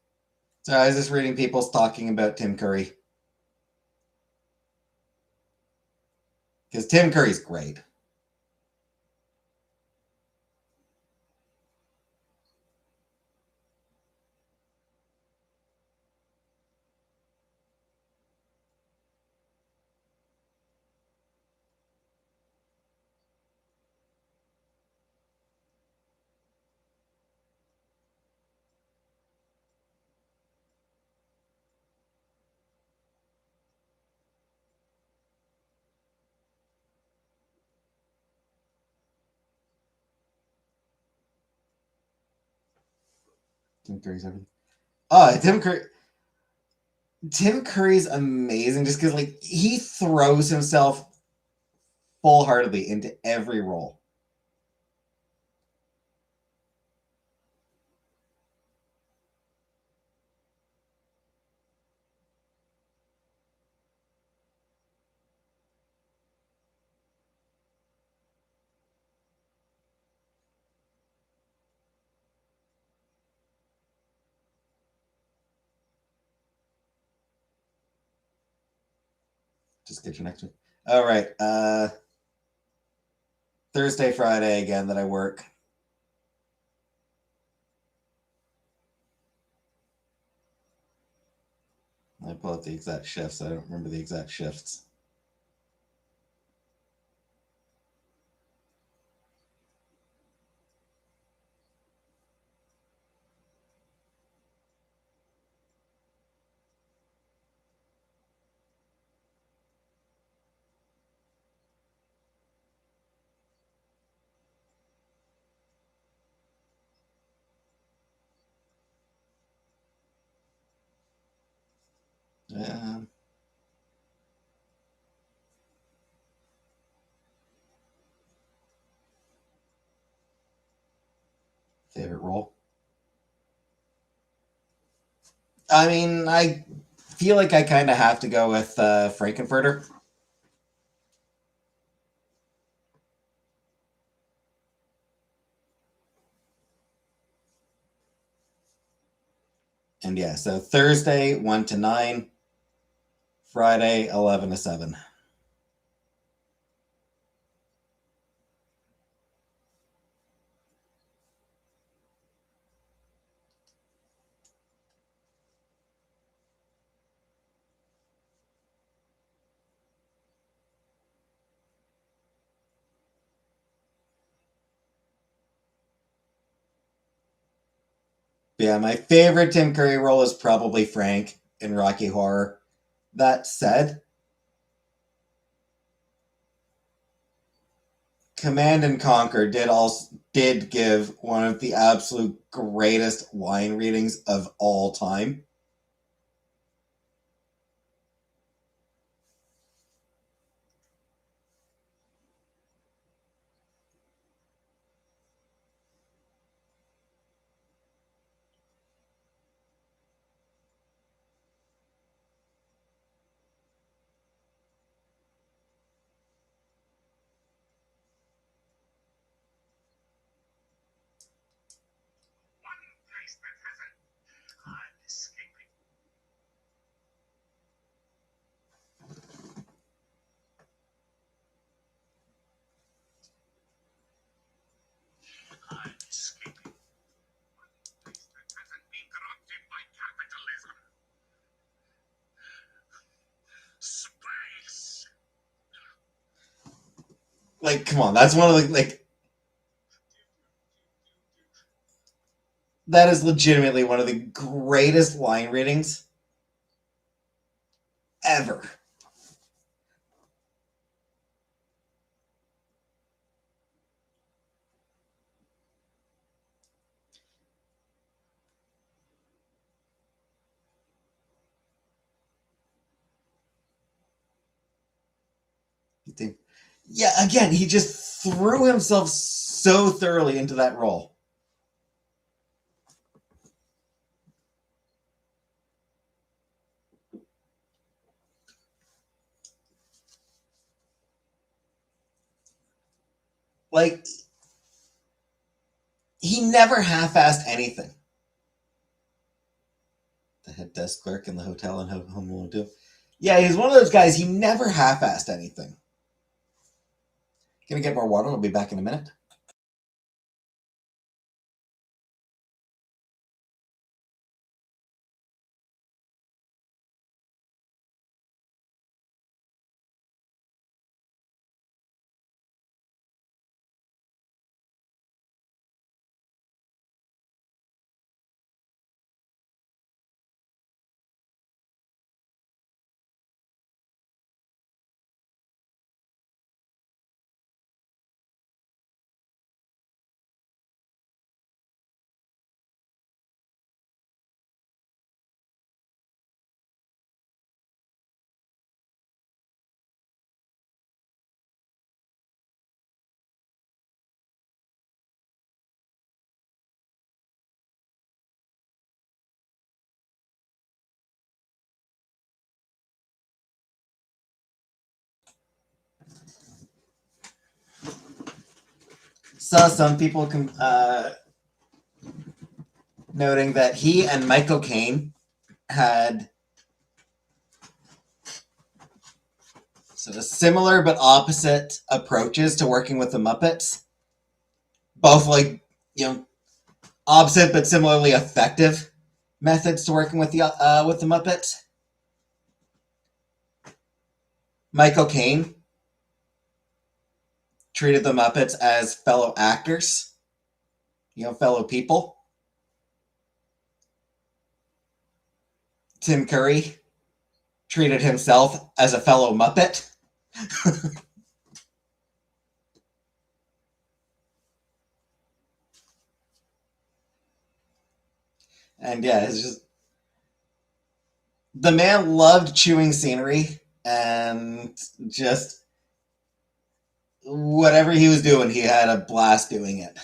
So I was just reading people's talking about Tim Curry. Because Tim Curry's great. Tim Curry's everything. Oh, Tim Curry's amazing just because like he throws himself full heartedly into every role. Just get your next one. All right. Thursday, Friday again that I work. I pull up the exact shifts. I don't remember the exact shifts. Um, favorite role. I mean, I feel like I kind of have to go with Frankenfurter. And yeah, so Thursday 1 to 9, Friday 11 to 7. Yeah, my favorite Tim Curry role is probably Frank in Rocky Horror. That said, Command and Conquer did give one of the absolute greatest line readings of all time. Like, come on, that's one of the like that is legitimately one of the greatest line readings ever. Yeah, again, he just threw himself so thoroughly into that role. Like, he never half-assed anything. The head desk clerk in the hotel in Home Alone 2. Yeah, he's one of those guys. He never half-assed anything. Gonna get more water. I'll be back in a minute. Saw some people noting that he and Michael Caine had sort of similar but opposite approaches to working with the Muppets. Both like, you know, opposite but similarly effective methods to working with the Muppets. Michael Caine treated the Muppets as fellow actors, fellow people. Tim Curry treated himself as a fellow Muppet. And yeah, it's just The man loved chewing scenery and just whatever he was doing, he had a blast doing it.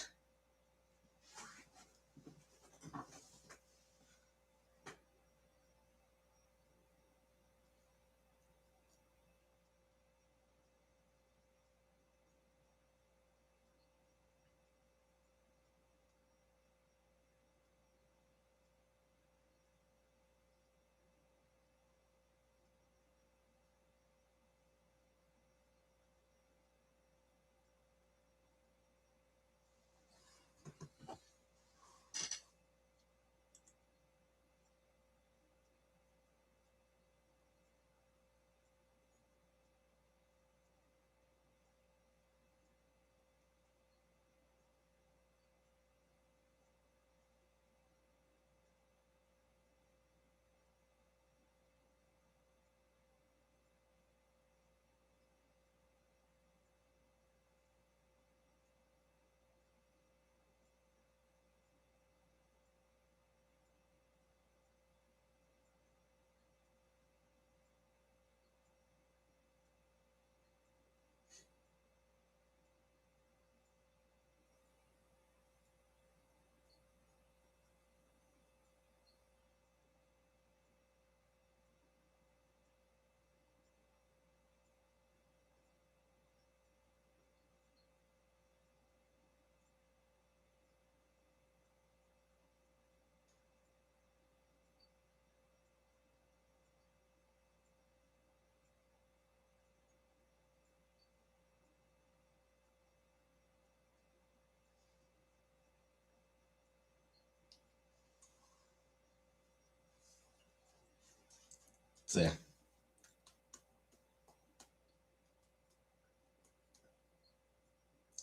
So, yeah.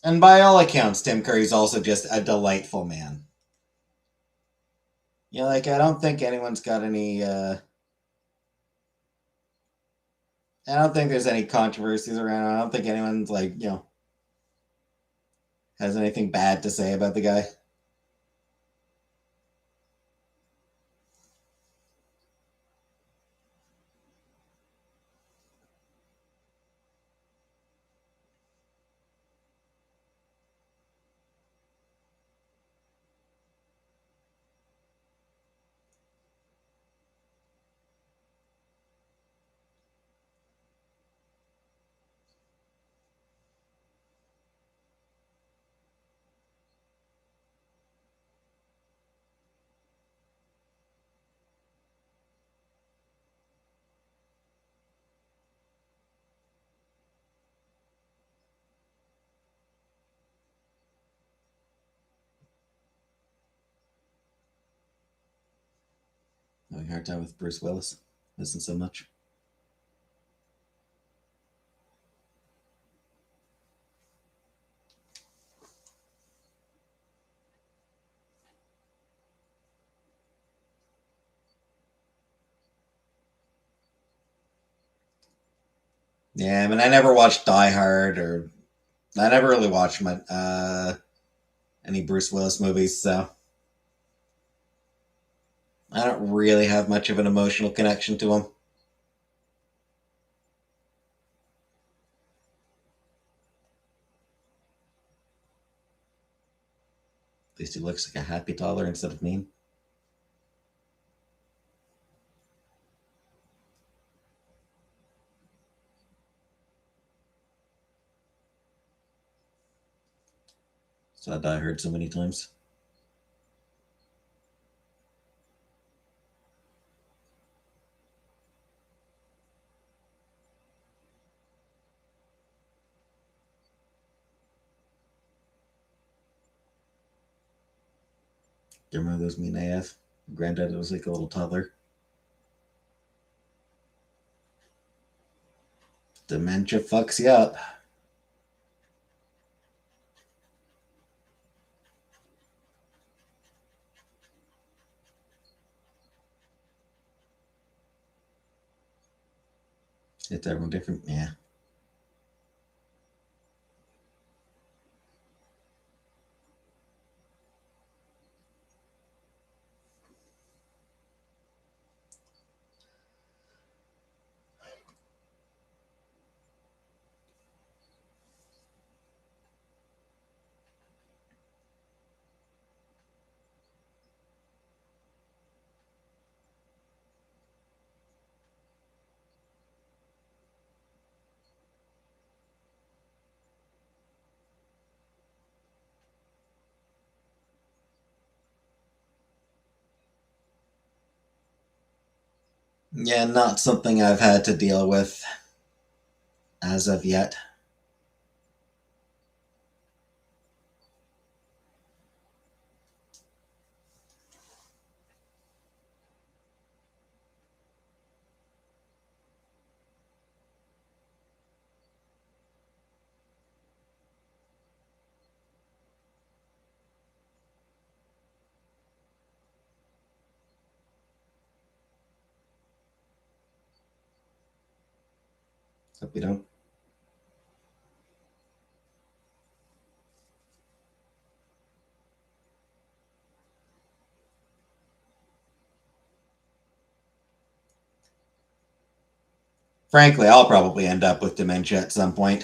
And by all accounts, Tim Curry's also just a delightful man. You know, like, I don't think anyone's got any, I don't think there's any controversies around. I don't think anyone's, like, has anything bad to say about the guy. Having a hard time with Bruce Willis. Isn't so much. Yeah, I mean, I never watched Die Hard, or I never really watched any Bruce Willis movies, so I don't really have much of an emotional connection to him. At least he looks like a happy toddler instead of mean. So I heard so many times. Do you remember those mean AF? Granddad was like a little toddler. Dementia fucks you up. It's everyone different. Yeah. Yeah, not something I've had to deal with as of yet. Hope you don't. Frankly, I'll probably end up with dementia at some point.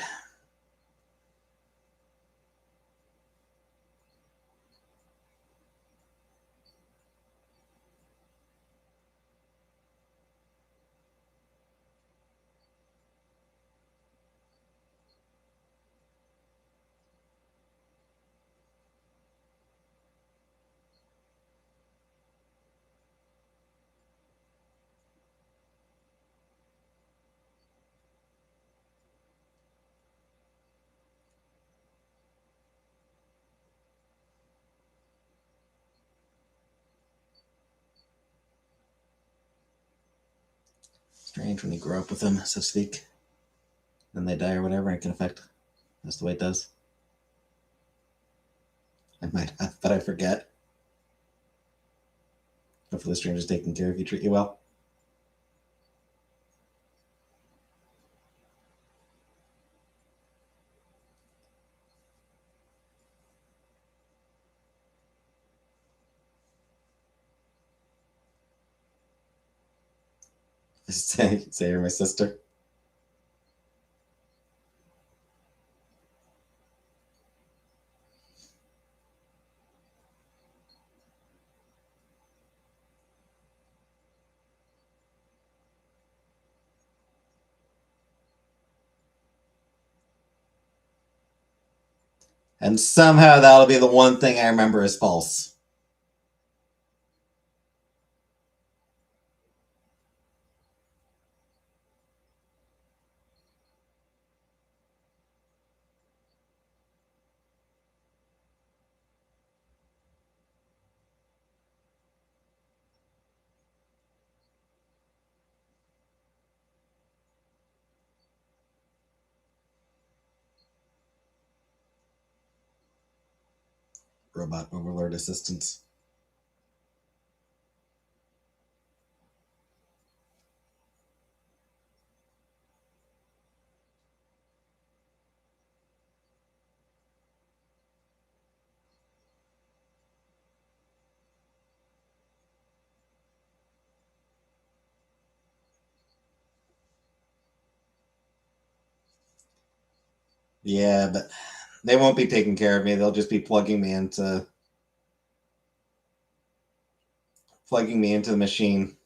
Strange when you grow up with them, so to speak. Then they die or whatever, and it can affect. That's the way it does. I might have, but I forget. Hopefully, the stranger's taking care of you, treat you well. Say you're my sister. And somehow that'll be the one thing I remember is false. Robot overlord assistants. Yeah, but they won't be taking care of me. They'll just be plugging me into the machine.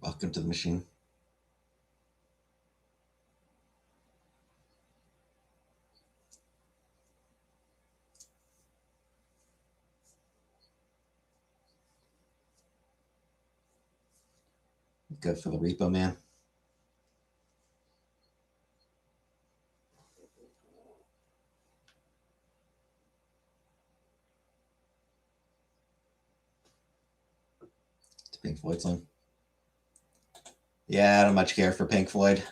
Welcome to the machine. Good for the repo man. It's Pink Floyd song. Yeah, I don't much care for Pink Floyd.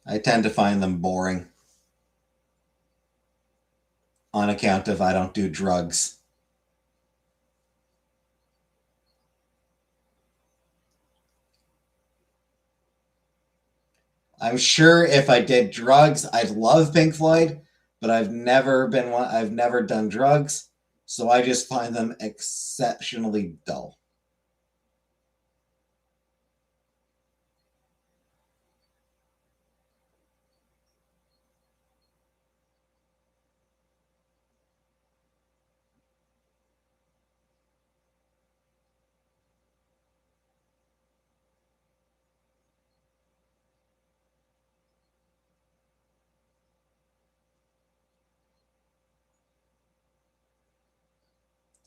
I tend to find them boring on account of I don't do drugs. I'm sure if I did drugs, I'd love Pink Floyd, but I've never done drugs. So I just find them exceptionally dull.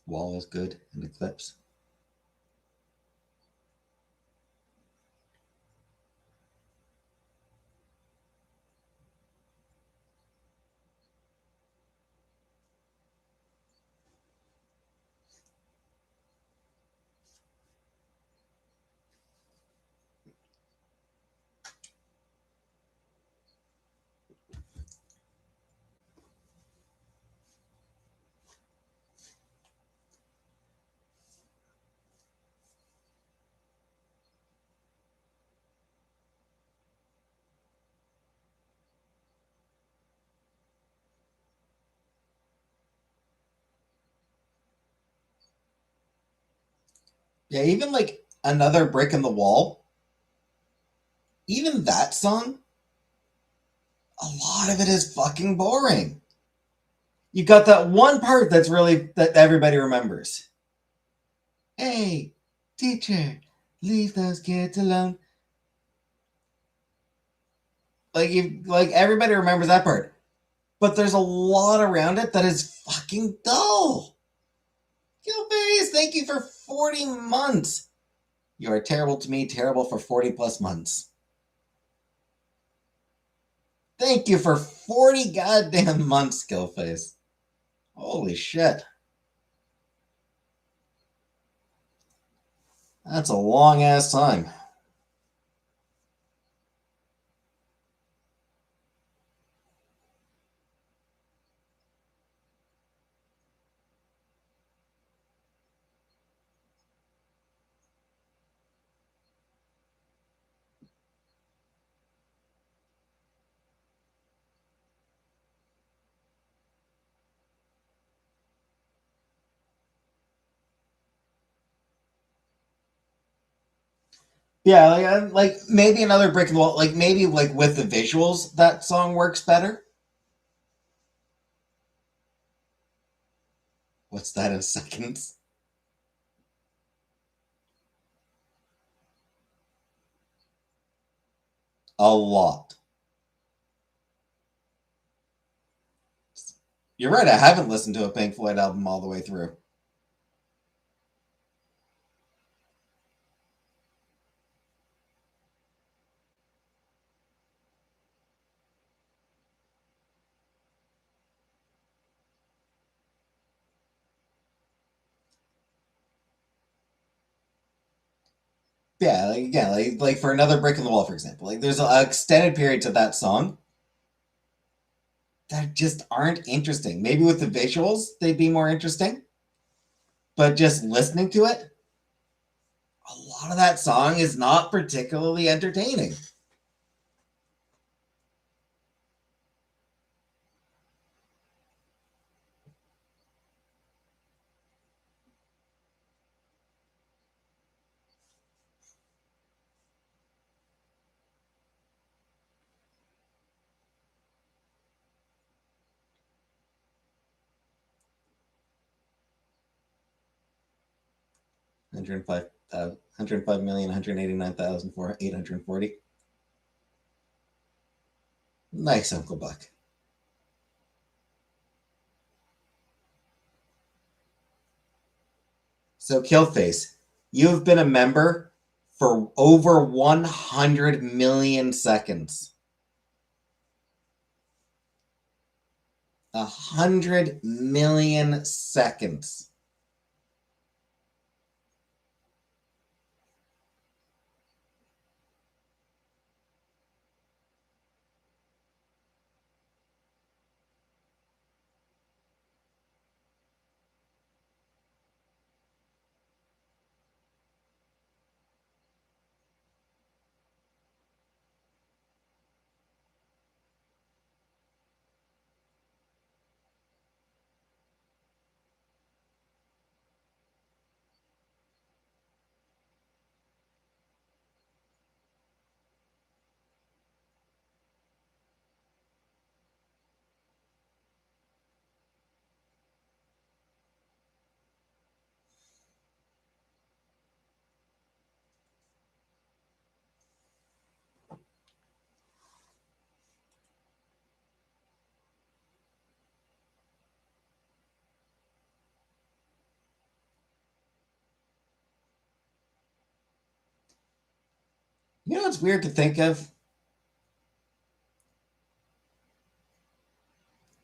Wall is good in Eclipse. Yeah, even like Another Brick in the Wall, even that song, a lot of it is fucking boring. You got that one part that everybody remembers. Hey, teacher, leave those kids alone. Like everybody remembers that part. But there's a lot around it that is fucking dull. Gilface, thank you for 40 months. You are terrible to me, terrible for 40 plus months. Thank you for 40 goddamn months, Skillface. Holy shit. That's a long ass time. Yeah, like maybe Another Brick in the Wall. Like maybe like with the visuals, that song works better. What's that in seconds? A lot. You're right. I haven't listened to a Pink Floyd album all the way through. Yeah, like again, like for Another Brick in the Wall, for example, like there's extended periods of that song that just aren't interesting. Maybe with the visuals, they'd be more interesting, but just listening to it, a lot of that song is not particularly entertaining. 105, 105,189,840. Nice, Uncle Buck. So, Killface, you have been a member for over 100 million seconds. 100 million seconds. You know what's weird to think of?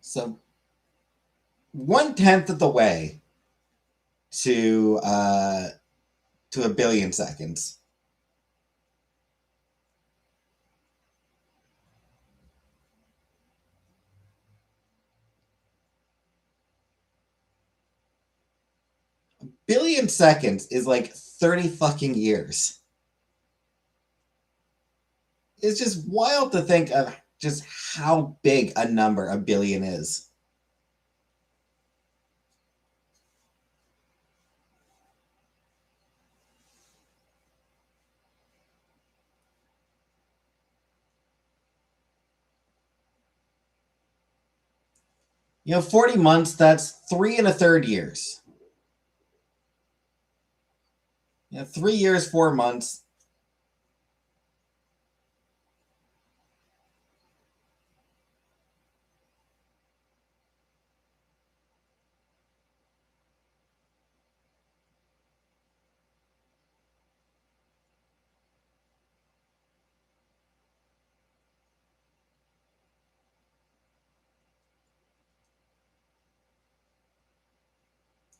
So 1/10 of the way to a billion seconds. Billion seconds is like 30 fucking years. It's just wild to think of just how big a number a billion is. You know, 40 months, that's 3 1/3 years. 3 years, 4 months.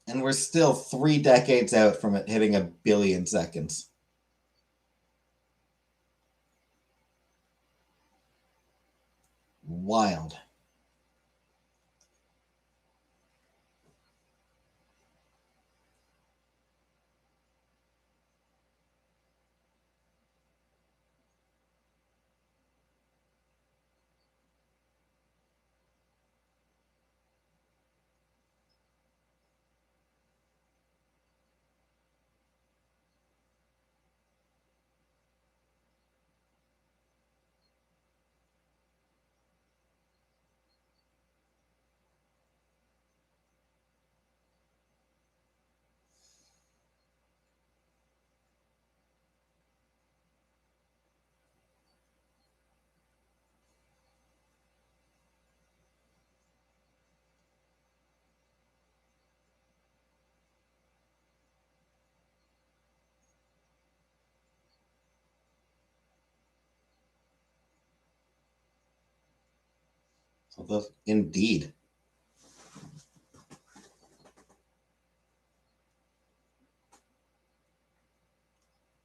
And we're still 3 decades out from it hitting a billion seconds. Wild. Indeed.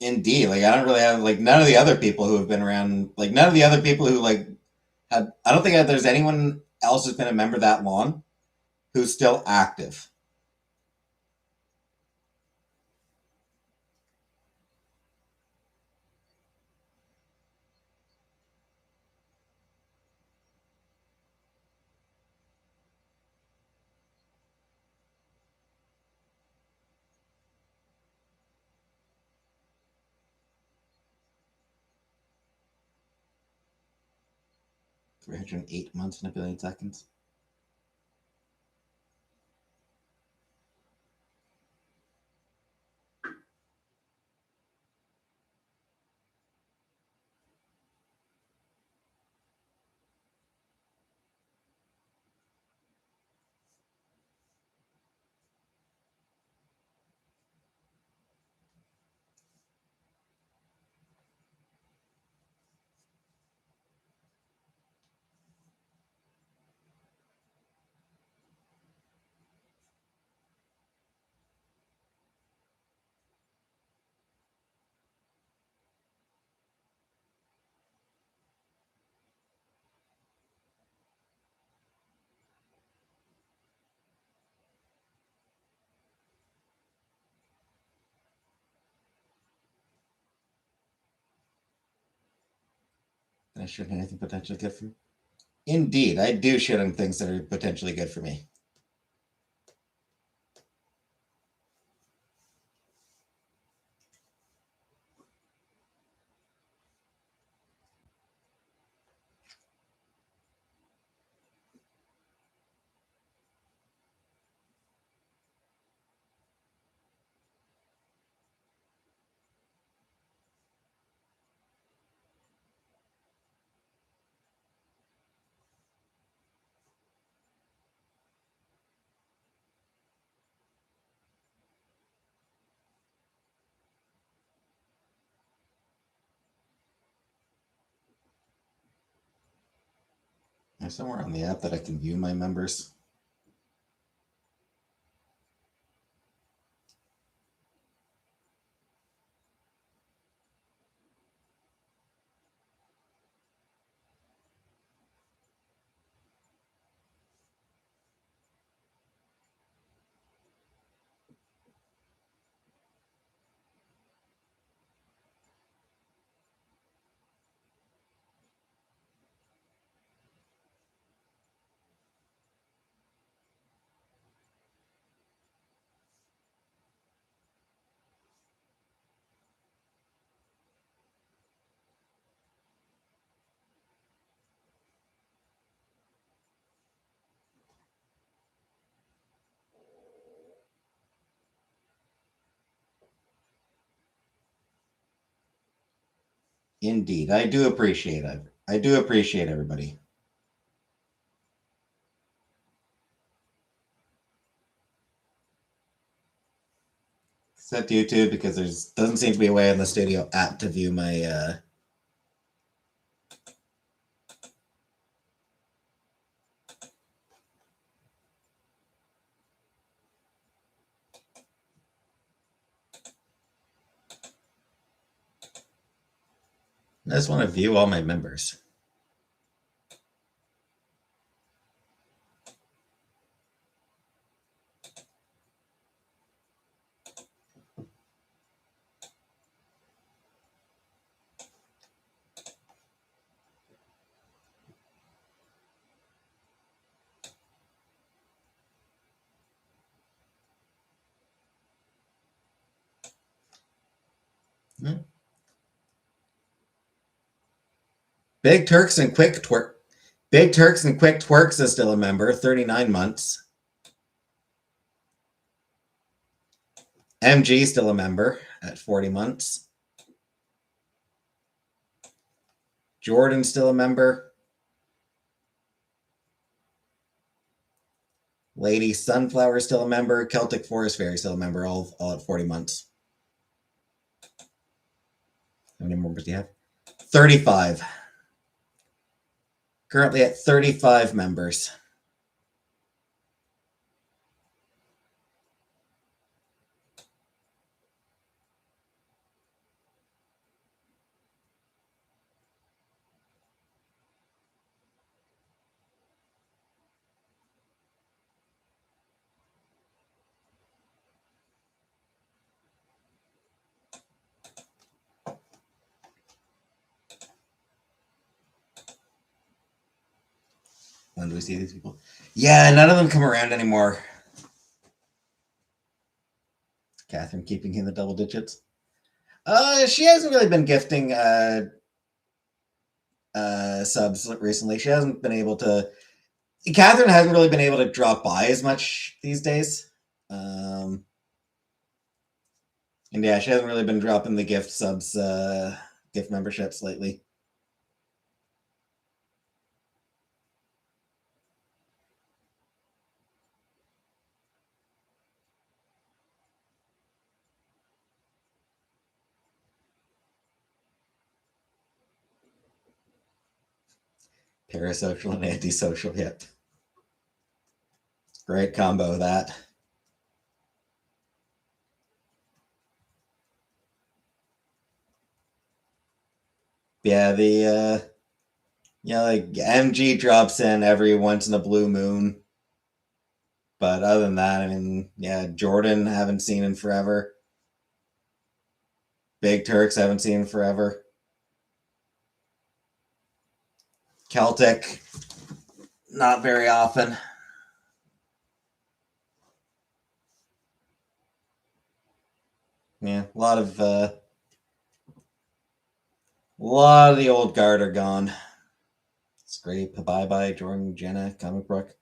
Indeed. Like, I don't really have, like, none of the other people who have been around, like, none of the other people who, like, have, I don't think that there's anyone else who's been a member that long who's still active. 308 months in a billion seconds. Can I shoot anything potentially good for me? Indeed, I do shit on things that are potentially good for me. there somewhere on the app that I can view my members? Indeed. I do appreciate it. I do appreciate everybody. Except YouTube, because there's doesn't seem to be a way on the Studio app to view my I just want to view all my members. Hmm. Big Turks and Quick Twerks is still a member, 39 months. MG still a member at 40 months. Jordan still a member. Lady Sunflower still a member. Celtic Forest Fairy still a member, all at 40 months. How many members do you have? 35. Currently at 35 members. When do we see these people? Yeah, none of them come around anymore. Catherine keeping in the double digits. She hasn't really been gifting subs recently. She hasn't been able to. Catherine hasn't really been able to drop by as much these days. And yeah, she hasn't really been dropping the gift subs, gift memberships lately. Parasocial and antisocial, yep. Great combo, that. Yeah, like MG drops in every once in a blue moon. But other than that, I mean, yeah, Jordan haven't seen in forever. Big Turks haven't seen in forever. Celtic, not very often. Yeah, a lot of the old guard are gone. Scrape, bye bye, Jordan, Jenna, Comic Book.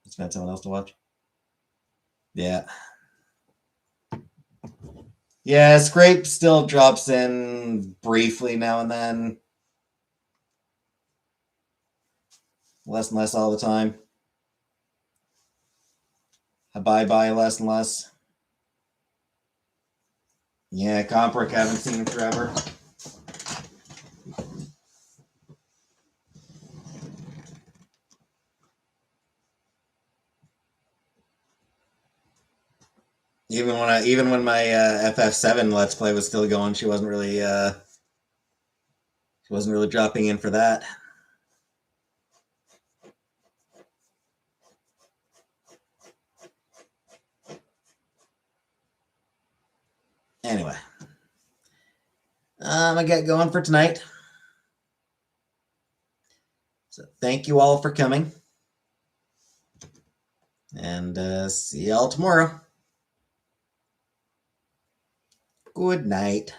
Let's find someone else to watch. Yeah. Yeah, Scrape still drops in briefly now and then. Less and less all the time. Bye bye, less and less. Yeah, Comprick haven't seen him forever. Even when my FF7 Let's Play was still going, she wasn't really dropping in for that. Anyway, I get going for tonight. So thank you all for coming. And see y'all tomorrow. Good night.